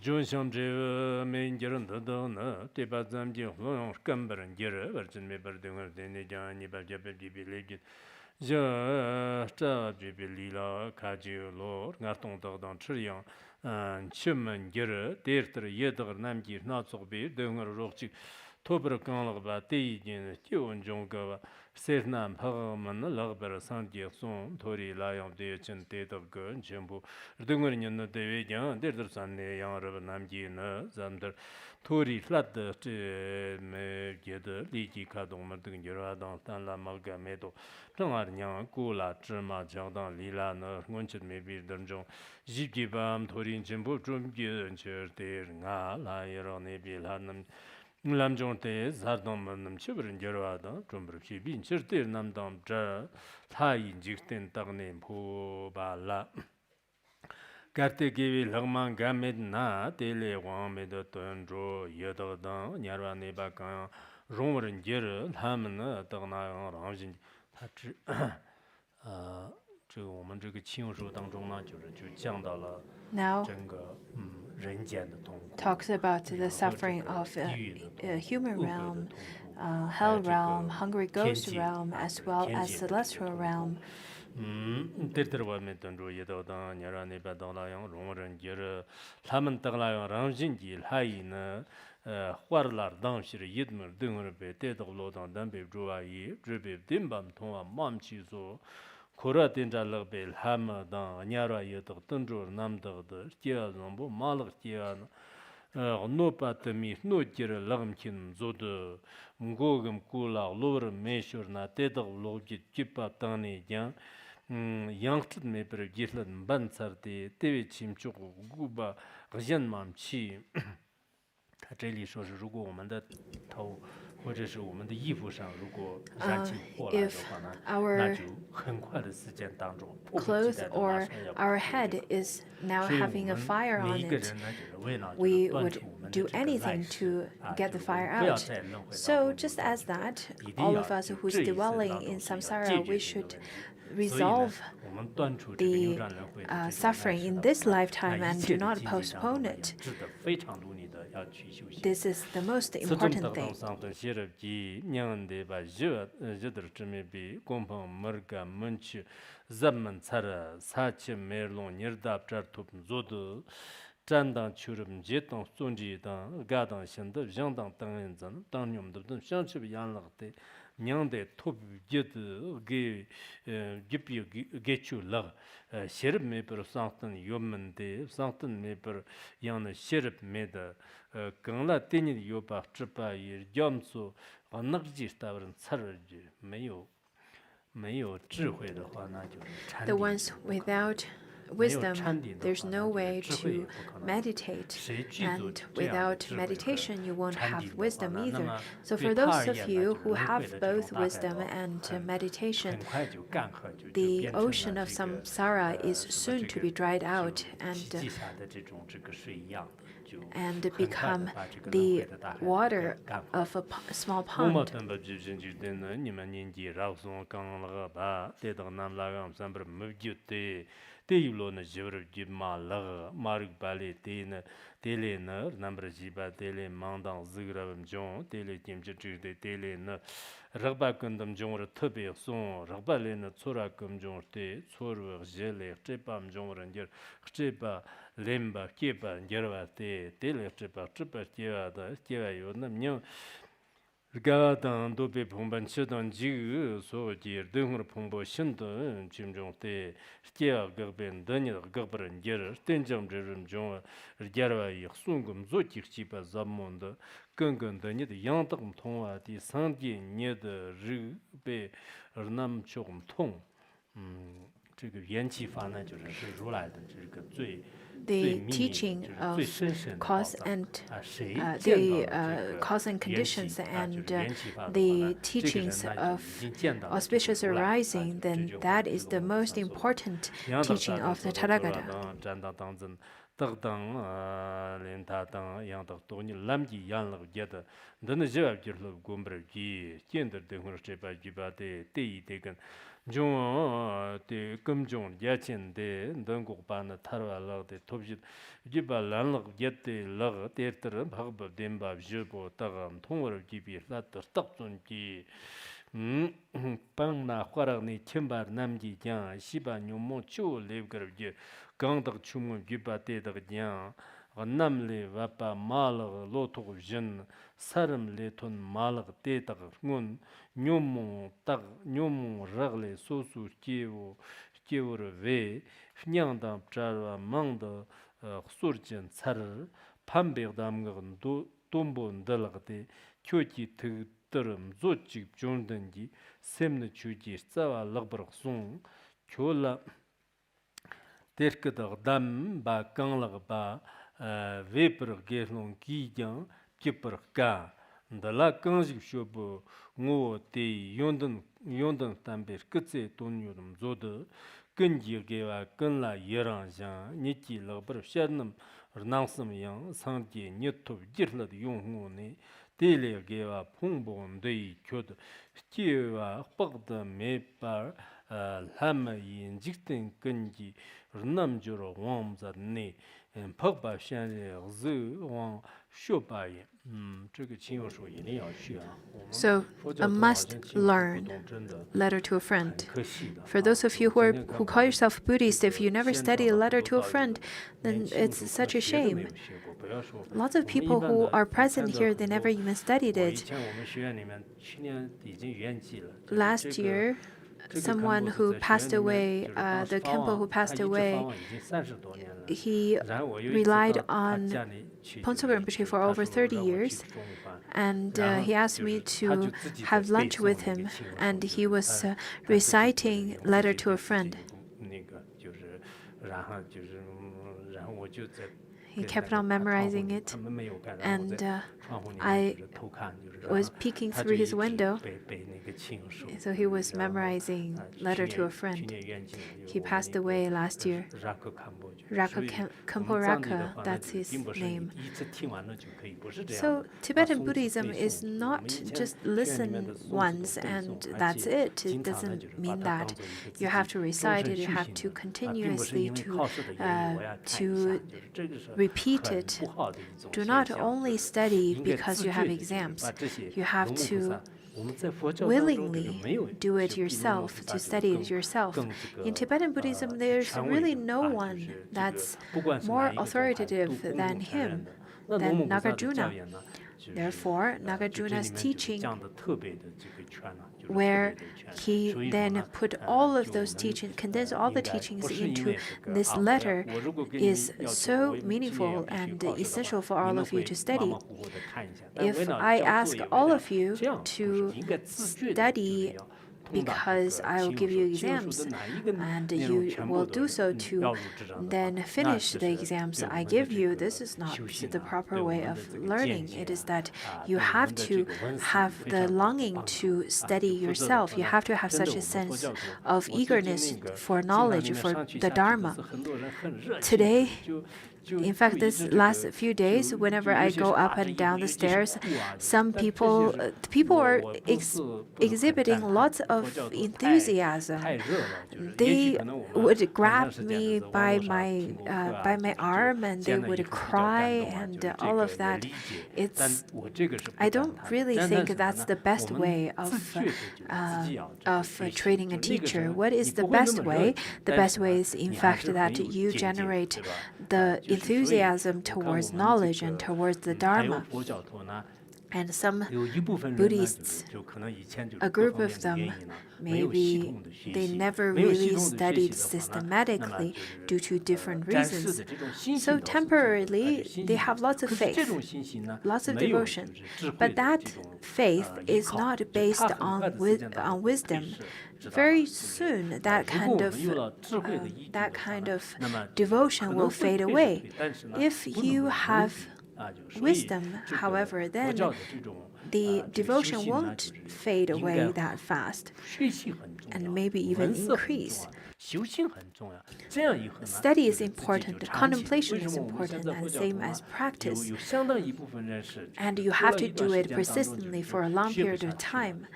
존샴제 메인저는 더더나 대바잠지 호용 깜버는 게르 버진메 버등을 데네자니 바제베디빌레기 저 비빌리라 카지로 나통도던 트리용 쳬먼 게르 데르트 예더 남기 나속비 등을 록지 토브르 강락바 데이진 기온 종가 세르남 파가만 락베르 산디엑송 토리 라용 데친 데더건 전부 등을 년의 대회장 데르산네 양르 남기는 잠들 토리 플라드 제 게드 리기 카동만 등 여러당 단라 말가메도 정아냐 고라 즈마 장당 리라는 원천 메비 등종 지기밤 토린 전부 좀기는 저데가 라이로네 빌하는 람종테 자동만ным 치브른 겨와다 좀 그렇게 빈처때 남담 저 타인 직된 땅네 보발라 가르테게위 럭만 가메나 텔레 왕메도 던조 여더다 냐르네 바카 롱르는 게르 하면 떠나 랑진 다지这个我们这个庆祝当中呢，就讲到了 Now 整个人间的痛苦 talks about the suffering of human realm, hell realm, hungry ghost realm, as well as celestial realm. 데르터와메 던조 예도다 냐라네 바도라용 롱런 게르 라면 땅라용 랑진지 하이나 화르라 당시르 예드머 등을 베 데도로던 담베 주와이 주베 딤밤 통화 맘치조 코라 딘자르벨 하마다 냐라 예도 던조 남더더 지야nom보 말르 지야나 노파트미 노지르 랑킨 조드 무고금 쿨라 로르 메쇼르나 데도 로기 기파타니 양 양트 메브르 기슬은 반서데 데위 침추고 구바 거전맘치他这里说是如果我们的头或者是我们的衣服上如果燃起火来的 if 话呢，那 our 就很快的时间当中，迫不及 clothes 待的马 or 上要 our 扑灭 head 了。 is now 所以我 having a 们 fire 每 on 一个 it, 人呢，就是为了就是 we 断 would 除我们的 do 这个来 anything 世 to 啊， get 就 the 是我 fire 们不要 out. 在轮回当 So 中有 just 断 as 除， that, 一定 all 要 of us 就 who's 这一次 dwelling 当 in 中是要 samsara, 解 we 决这个 should 问题。所以呢， resolve 我们断除这个扭 the 转轮回的这种来 suffering 世 in 的 this 话呢， lifetime 那一 and 切 do 的 not 经济当中 postpone 呢， it. 也值得非常努力的要去修行。 This is the most 此种 important 特 thing. 等上等写入记，娘的把热的这么比公朋门个门去，咱们才了撒起梅龙尼达这图做的，站当去了接当总机当，干当现的相当当人真，当你们的等想去养了的，娘的图接的给给去了，写入没不上等原门的上等没不养的写入没的。 更了，对你有把这把也讲说，那个就是他们词儿就没有智慧的话，那就是禅 The 定。 ones without 没有 wisdom, 禅定的 there's 话， no 那 way 就是智慧也 to 不可能。 meditate. 谁具足 And 这样的 without 智慧和 meditation, you won't 禅 have 定的话 wisdom 呢，那 either. 么 So 对 for 他 those 而 of 言呢， you 就是 who 轮回 have 的这种 both 大海 wisdom 岛 and 很 meditation, 很快就干涸，就 the 变成 ocean 了 of 这个 samsara is 什么 soon 这 to 个 be dried 就 out 体 and 积下的这种这个水一样的，就 and 很快的 become 把这个轮 the 回的大海给 water 干干 of 涸。 a small 我们 pond. 等不就就的呢，你们年纪然后从刚了个吧，得到南拉港上边没就的，得一路呢就是就马了马尔巴里的呢，得嘞呢南边几把得嘞忙当这个人中，得嘞经济这的得嘞呢，热巴跟他们中人特别松，热巴嘞呢错了跟中的错了热嘞，这把中人就这把。 lemba kipa ngerwa te tele chipa chipa kiwa da kiwa yo nam nyo ga dan do be phomban chidan ji so ji deng ro phombo shin de chim jong te kiwa ga ben dan ya ga bran ger ten jam je rum jong gerwa yi sung gum zo ji chi pa zam mon de geng geng de ni de yang de tong wa di sang ji ni de ri be nam chom tong 这个元气法呢，就是如来的这个最 The teaching of cause and cause and conditions and the teachings of auspicious arising, then that is the most important teaching of the Tathagata. 得当连他当样的多你蓝吉样了觉得，那那这就是公布的，见得的或者这把几把的第一的跟。 좀 금종 야친데 등국반의 타르알라데 톱지 기발란럭 get데 럭 데르터 박바 뎀바 주보 따감 통어를 기비 라터 딱존기 빵나 화락니 쳔바 남기장 시바 뇽모 초 레브거게 강덕 추문 기바데덕냥 남레 와파 말럭 로토고 진 사람 레톤 말럭 데덕 문 뇽모 딱 뇽모 럭레 소수 기우르 웨 냥다 자와 망더 소르진 차르 판베담거는 돈본들럭데 쿄지 드름 조직 존든지 셈네 추지 싸와 럭버럭송 쿄라 데르크더 담바 강럭바 vapour गेलों की जं किपर का दला कंजिक Shobo ngो te yondan tamber kutse ton yodum zodo kunji gewa kunla yerang jang niki labar shadnam rnangsam yang sangje nyotop jirla de yong ne tele gewa phongbo ndei kyod kiwa pagda me par lama yin jikten kunji rnam joro wamza ne 泡把现在是往学吧也，这个亲友说一定要学啊。 So a must learn letter to a friend. For those of you who call yourself Buddhist, if you never study a letter to a friend, then it's such a shame. Lots of people who are present here, they never even studied it. Last year, someone who passed away, the Kempo who passed away, he relied on Ponso Rinpoche for over 30 years, and he asked me to have lunch with him, and he was reciting letter to a friend. He kept on memorizing it, and I was peeking through his window. So he was memorizing Letter to a Friend. He passed away last year. Khenpo Rakha, that's his name. So Tibetan Buddhism is not just listen once and that's it. It doesn't mean that you have to recite it, you have to continuously to repeat it. Do not only study because you have exams. You have to willingly do it yourself, to study it yourself. In Tibetan Buddhism, there's really no one that's more authoritative than him, than Nagarjuna. Therefore, Nagarjuna's teaching, where he then put all of those teachings, condensed all the teachings into this letter, is so meaningful and essential for all of you to study. If I ask all of you to study because I will give you exams, and you will do so to then finish the exams I give you, this is not the proper way of learning. It is that you have to have the longing to study yourself. You have to have such a sense of eagerness for knowledge, for the Dharma. Today, in fact, this last few days, whenever I go up and down the stairs, some people are exhibiting lots of enthusiasm. They would grab me by my arm and they would cry and all of that. I don't really think that's the best way of training a teacher. What is the best way? The best way is, in fact, that you generate the enthusiasm towards knowledge and towards the Dharma. And some Buddhists, a group of them, maybe they never really studied systematically due to different reasons. So temporarily, they have lots of faith, lots of devotion. But that faith is not based on wisdom. Very soon, that kind of devotion will fade away. If you have wisdom, however, then the devotion won't fade away that fast and maybe even increase. Study is important, contemplation is important, and same as practice. And you have to do it persistently for a long period of time.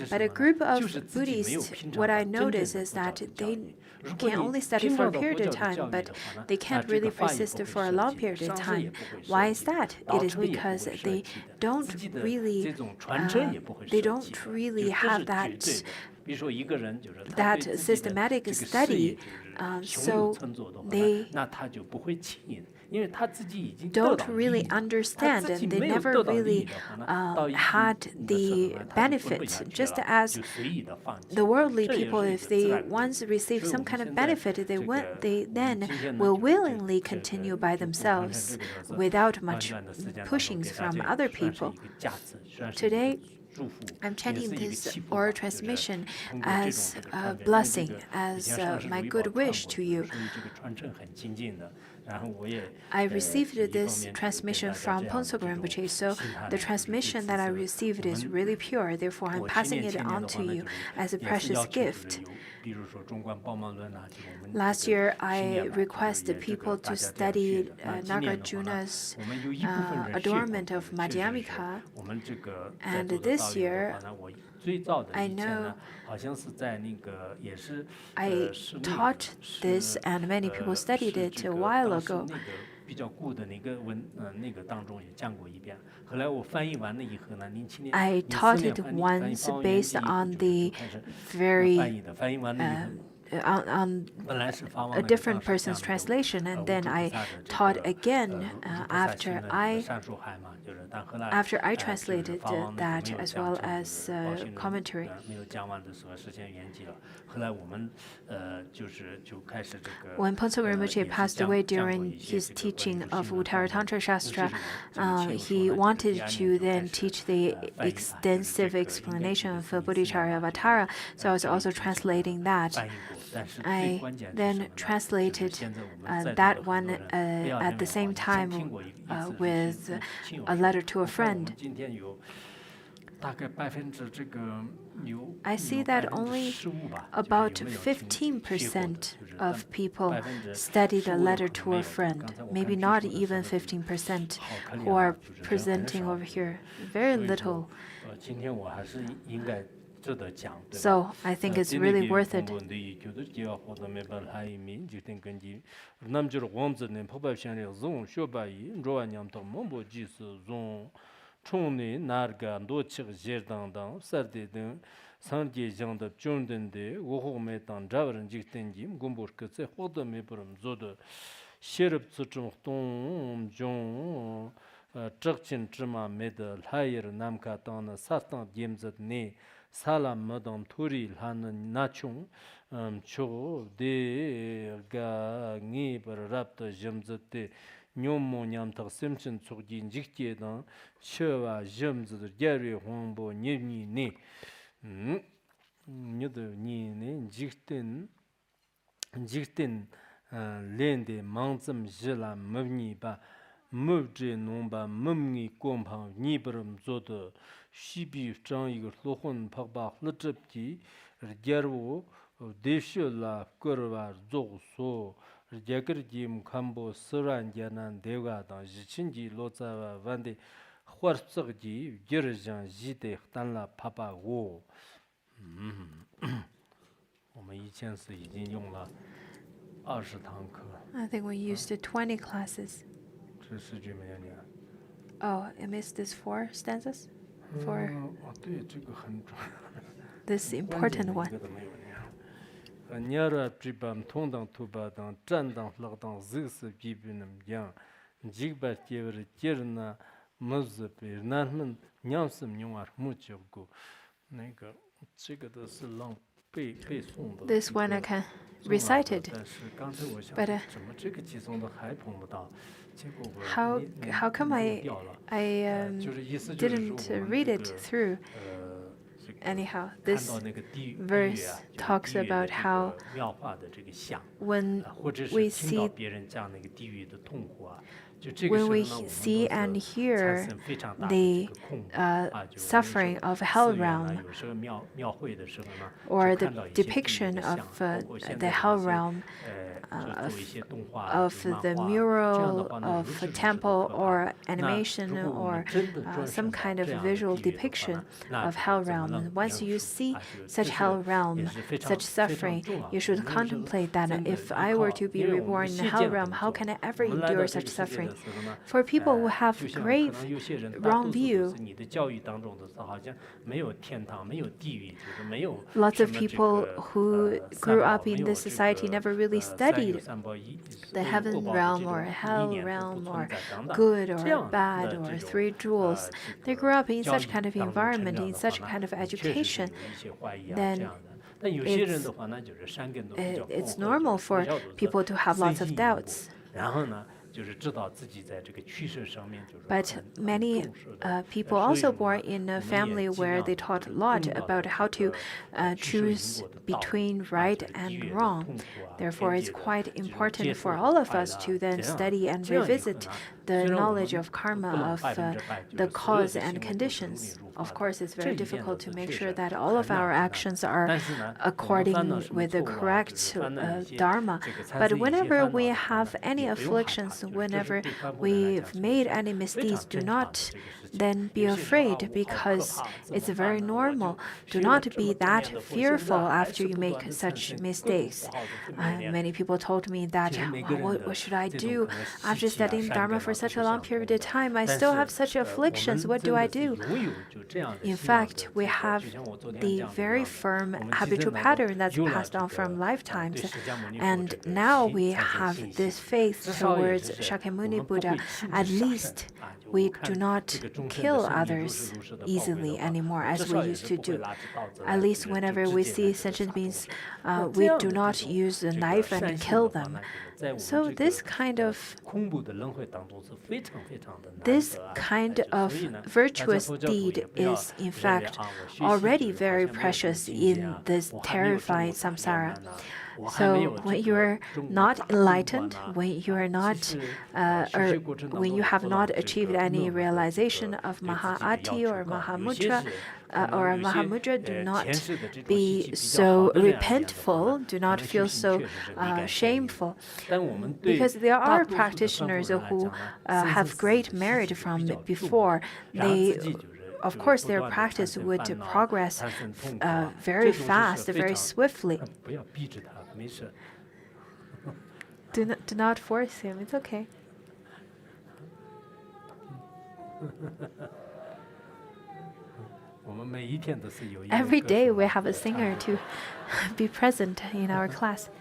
But a group of Buddhists, what I notice is that they can only study for a period of time, but they can't really persist for a long period of time. Why is that? It is because they don't really have that systematic study, so they don't really understand and they never really had the benefits. Just as the worldly people, if they once receive some kind of benefit, they then will willingly continue by themselves without much pushings from other people. Today, I'm chanting this oral transmission as a blessing, as my good wish to you. I received this transmission from Phuntsog Rinpoche, so the transmission that I received is really pure. Therefore, I'm passing it on to you as a precious gift. Last year, I requested people to study Nagarjuna's adornment of Madhyamika, and this year, I know I taught this and many people studied it a while ago. I taught it once based on the very on a different person's translation, and then I taught again after I translated that as well as commentary. When Phuntsog Rinpoche passed away during his teaching of Uttara Tantra Shastra, he wanted to then teach the extensive explanation of Bodhicharya Vatara, so I was also translating that. I then translated that one at the same time with a letter to a friend. I see that only about 15% of people studied a letter to a friend, maybe not even 15% who are presenting over here. Very little. So I think it's really worth it. 총리 나르가 노치가 제당당 서대등 상계정의 존된데 오호메당 자버는 직된지 군부르크세 호도메 버음 조도 시럽츠좀 동종 적진 지마 메드 하이르 남카탄 사탄 gemzat네 살람 머던 투리 하는 나총 초데가 니버랍도 gemzat데 뇽모냠탁 셈친 쪽진 직제당 셔와 점즈들 게리 홍보 니니니 니네 직ten 렌데 망점 질라 므니바 므제 농바 므니 꼼파 니버음 조도 시비 장 이거 로혼 박바 흐접지 르게르오 데슈라 거르바 조소 제거짐 캄보 스란자난 대가다 지친지 로자와 반데 허르석지 저르장 지데 단라 파파고 我们以前是已经用了20堂课 I think we used 20 classes. 这诗句没有念 Oh, I missed these 4 stanzas? For 对这个很重要 this important one. Nyara pribam tongdang tubadang zhandang lagdang zigsi bibinam yang jigba jevri jirna muzbi nanmen nyamsim nyungar muchibgu 那个这个的是浪背诵的 This one I can recite it. 但是刚才我想 But 怎么这个寄送的还碰不到 how come I didn't read it through? Anyhow, this verse talks about how when we see and hear the suffering of hell realm, or the depiction of the hell realm, of the mural of a temple or animation or some kind of visual depiction of hell realm. Once you see such hell realm, such suffering, you should contemplate that if I were to be reborn in hell realm, how can I ever endure such suffering? For people who have grave wrong view, lots of people who grew up in this society never really studied the heaven realm or hell realm or good or bad or 3 jewels. They grew up in such kind of environment, in such kind of education, then it's normal for people to have lots of doubts. But many people also born in a family where they taught a lot about how to choose between right and wrong. Therefore, it's quite important for all of us to then study and revisit the knowledge of karma, of the cause and conditions. Of course, it's very difficult to make sure that all of our actions are according with the correct dharma. But whenever we have any afflictions, whenever we've made any misdeeds, do not then be afraid, because it's very normal. Do not be that fearful after you make such mistakes. Many people told me that, what should I do? After studying Dharma for such a long period of time, I still have such afflictions. What do I do? In fact, we have the very firm habitual pattern that's passed on from lifetimes. And now we have this faith towards Shakyamuni Buddha. At least we do not kill others easily anymore as we used to do. At least whenever we see sentient beings, we do not use a knife and kill them. So this kind of virtuous deed is in fact already very precious in this terrifying samsara. So when you're not enlightened, when you are not, or when you have not achieved any realization of Mahā'ati or Mahamudra, do not be so repentful, do not feel so shameful. Because there are practitioners who have great merit from before. Of course, their practice would progress very fast, very swiftly. Do not force him. It's okay. Every day we have a singer to be present in our class.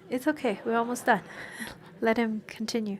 It's okay. We're almost done. Let him continue.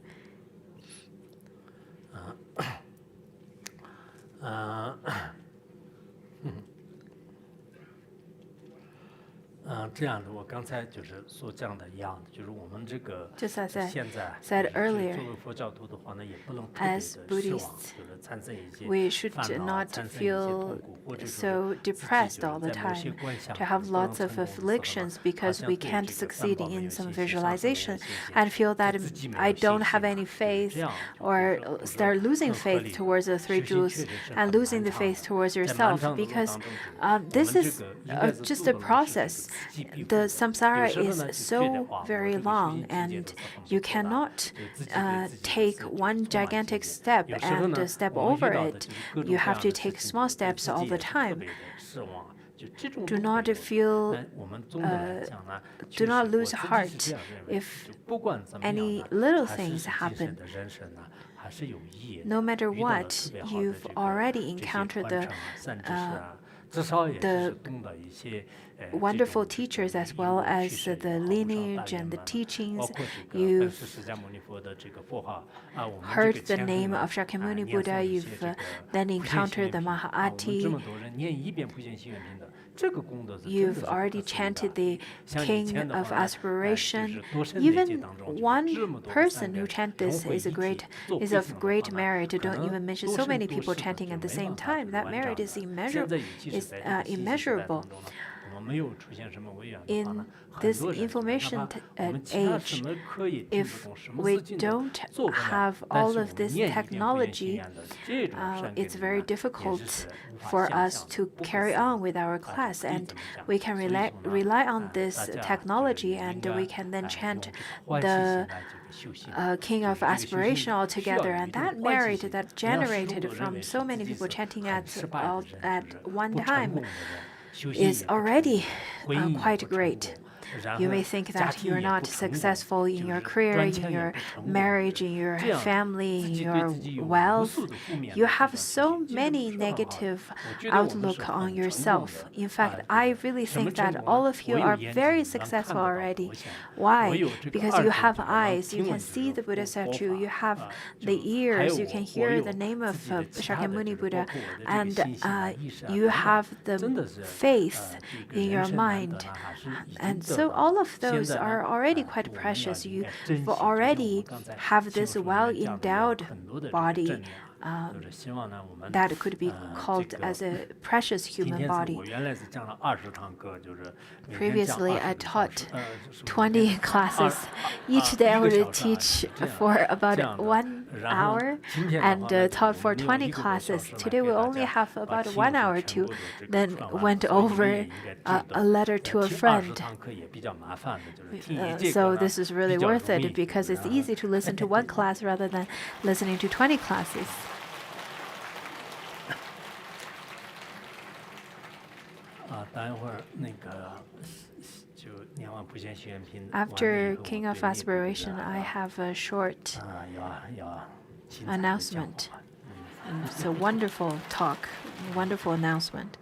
这样的，我刚才就是说这样的一样的，就是我们这个 Just as I 现在 said earlier, 作为佛教徒的话呢，也不能特别的 as 失望， Buddhists, 就是产生一些 we should 烦恼， not 产生一些 feel 痛苦，或者 so 说 depressed all the 在某些 time, 观想 to have 不能 lots 成 of 功的时候呢， afflictions because 好像 we 对 can't 这个 succeed 三宝没有 in some 信心，上司没有 visualization, 信心， and feel that 对自己没有 I 信 don't 心 have any 这 faith, 样就 or 不是 start losing 很合 faith 理 towards the three 修行 jewels 确实是 and 很 losing 漫 the 长 faith 的， towards 在漫 yourself, 长的路 because 当中我 this 们这 is 个应该是 just 做 a 的呢是这个 process. 此起彼伏 The samsara 有时候 is 呢就觉得 so 哇，我 very 这个修 long, 行境界 and 都是很 you 不错的， cannot 就自己对自己的 take 自己 one 充满信 gigantic 心。 step 有时候 and 呢 step 我们遇 over 到的 it. 就是各种 You 各 have 样 to 的 take 事情， small 对 steps 自 all 己 the 也是特 time. 别的失望，就这种 Do 都 not 会有。 feel 但我们总的来讲呢， do 确实 not 我 lose 自己是 heart 这样认为， if 就不管怎么样 any 呢， little 还是 things 自己 happen. 选的人生呢，还是有意义的。 No matter 遇到了 what, 特别好的 you've 这个 already 这些 encountered 传 the 承啊、善知识啊，至少也是懂得一些 wonderful teachers as well as the lineage and the teachings. You've heard the name of Shakyamuni Buddha, you've then encountered the Mahā'ati, you've already chanted the King of Aspiration. Even one person who chants this is of great merit. Don't even mention so many people chanting at the same time. That merit is immeasurable. In this information age, if we don't have all of this technology, it's very difficult for us to carry on with our class, and we can rely on this technology, and we can then chant the King of Aspiration all together, and that merit that generated from so many people chanting at one time is already quite great. You may think that you're not successful in your career, in your marriage, in your family, in your wealth. You have so many negative outlook on yourself. In fact, I really think that all of you are very successful already. Why? Because you have eyes, you can see the Buddha statue, you have the ears, you can hear the name of Shakyamuni Buddha, and you have the faith in your mind. And so all of those are already quite precious. You already have this well-endowed body that could be called as a precious human body. Previously, I taught 20 classes. Each day I would teach for about 1 hour and taught for 20 classes. Today we only have about 1 hour to then went over a letter to a friend. So this is really worth it because it's easy to listen to one class rather than listening to 20 classes. After King of Aspiration, I have a short announcement. It's a wonderful talk, wonderful announcement.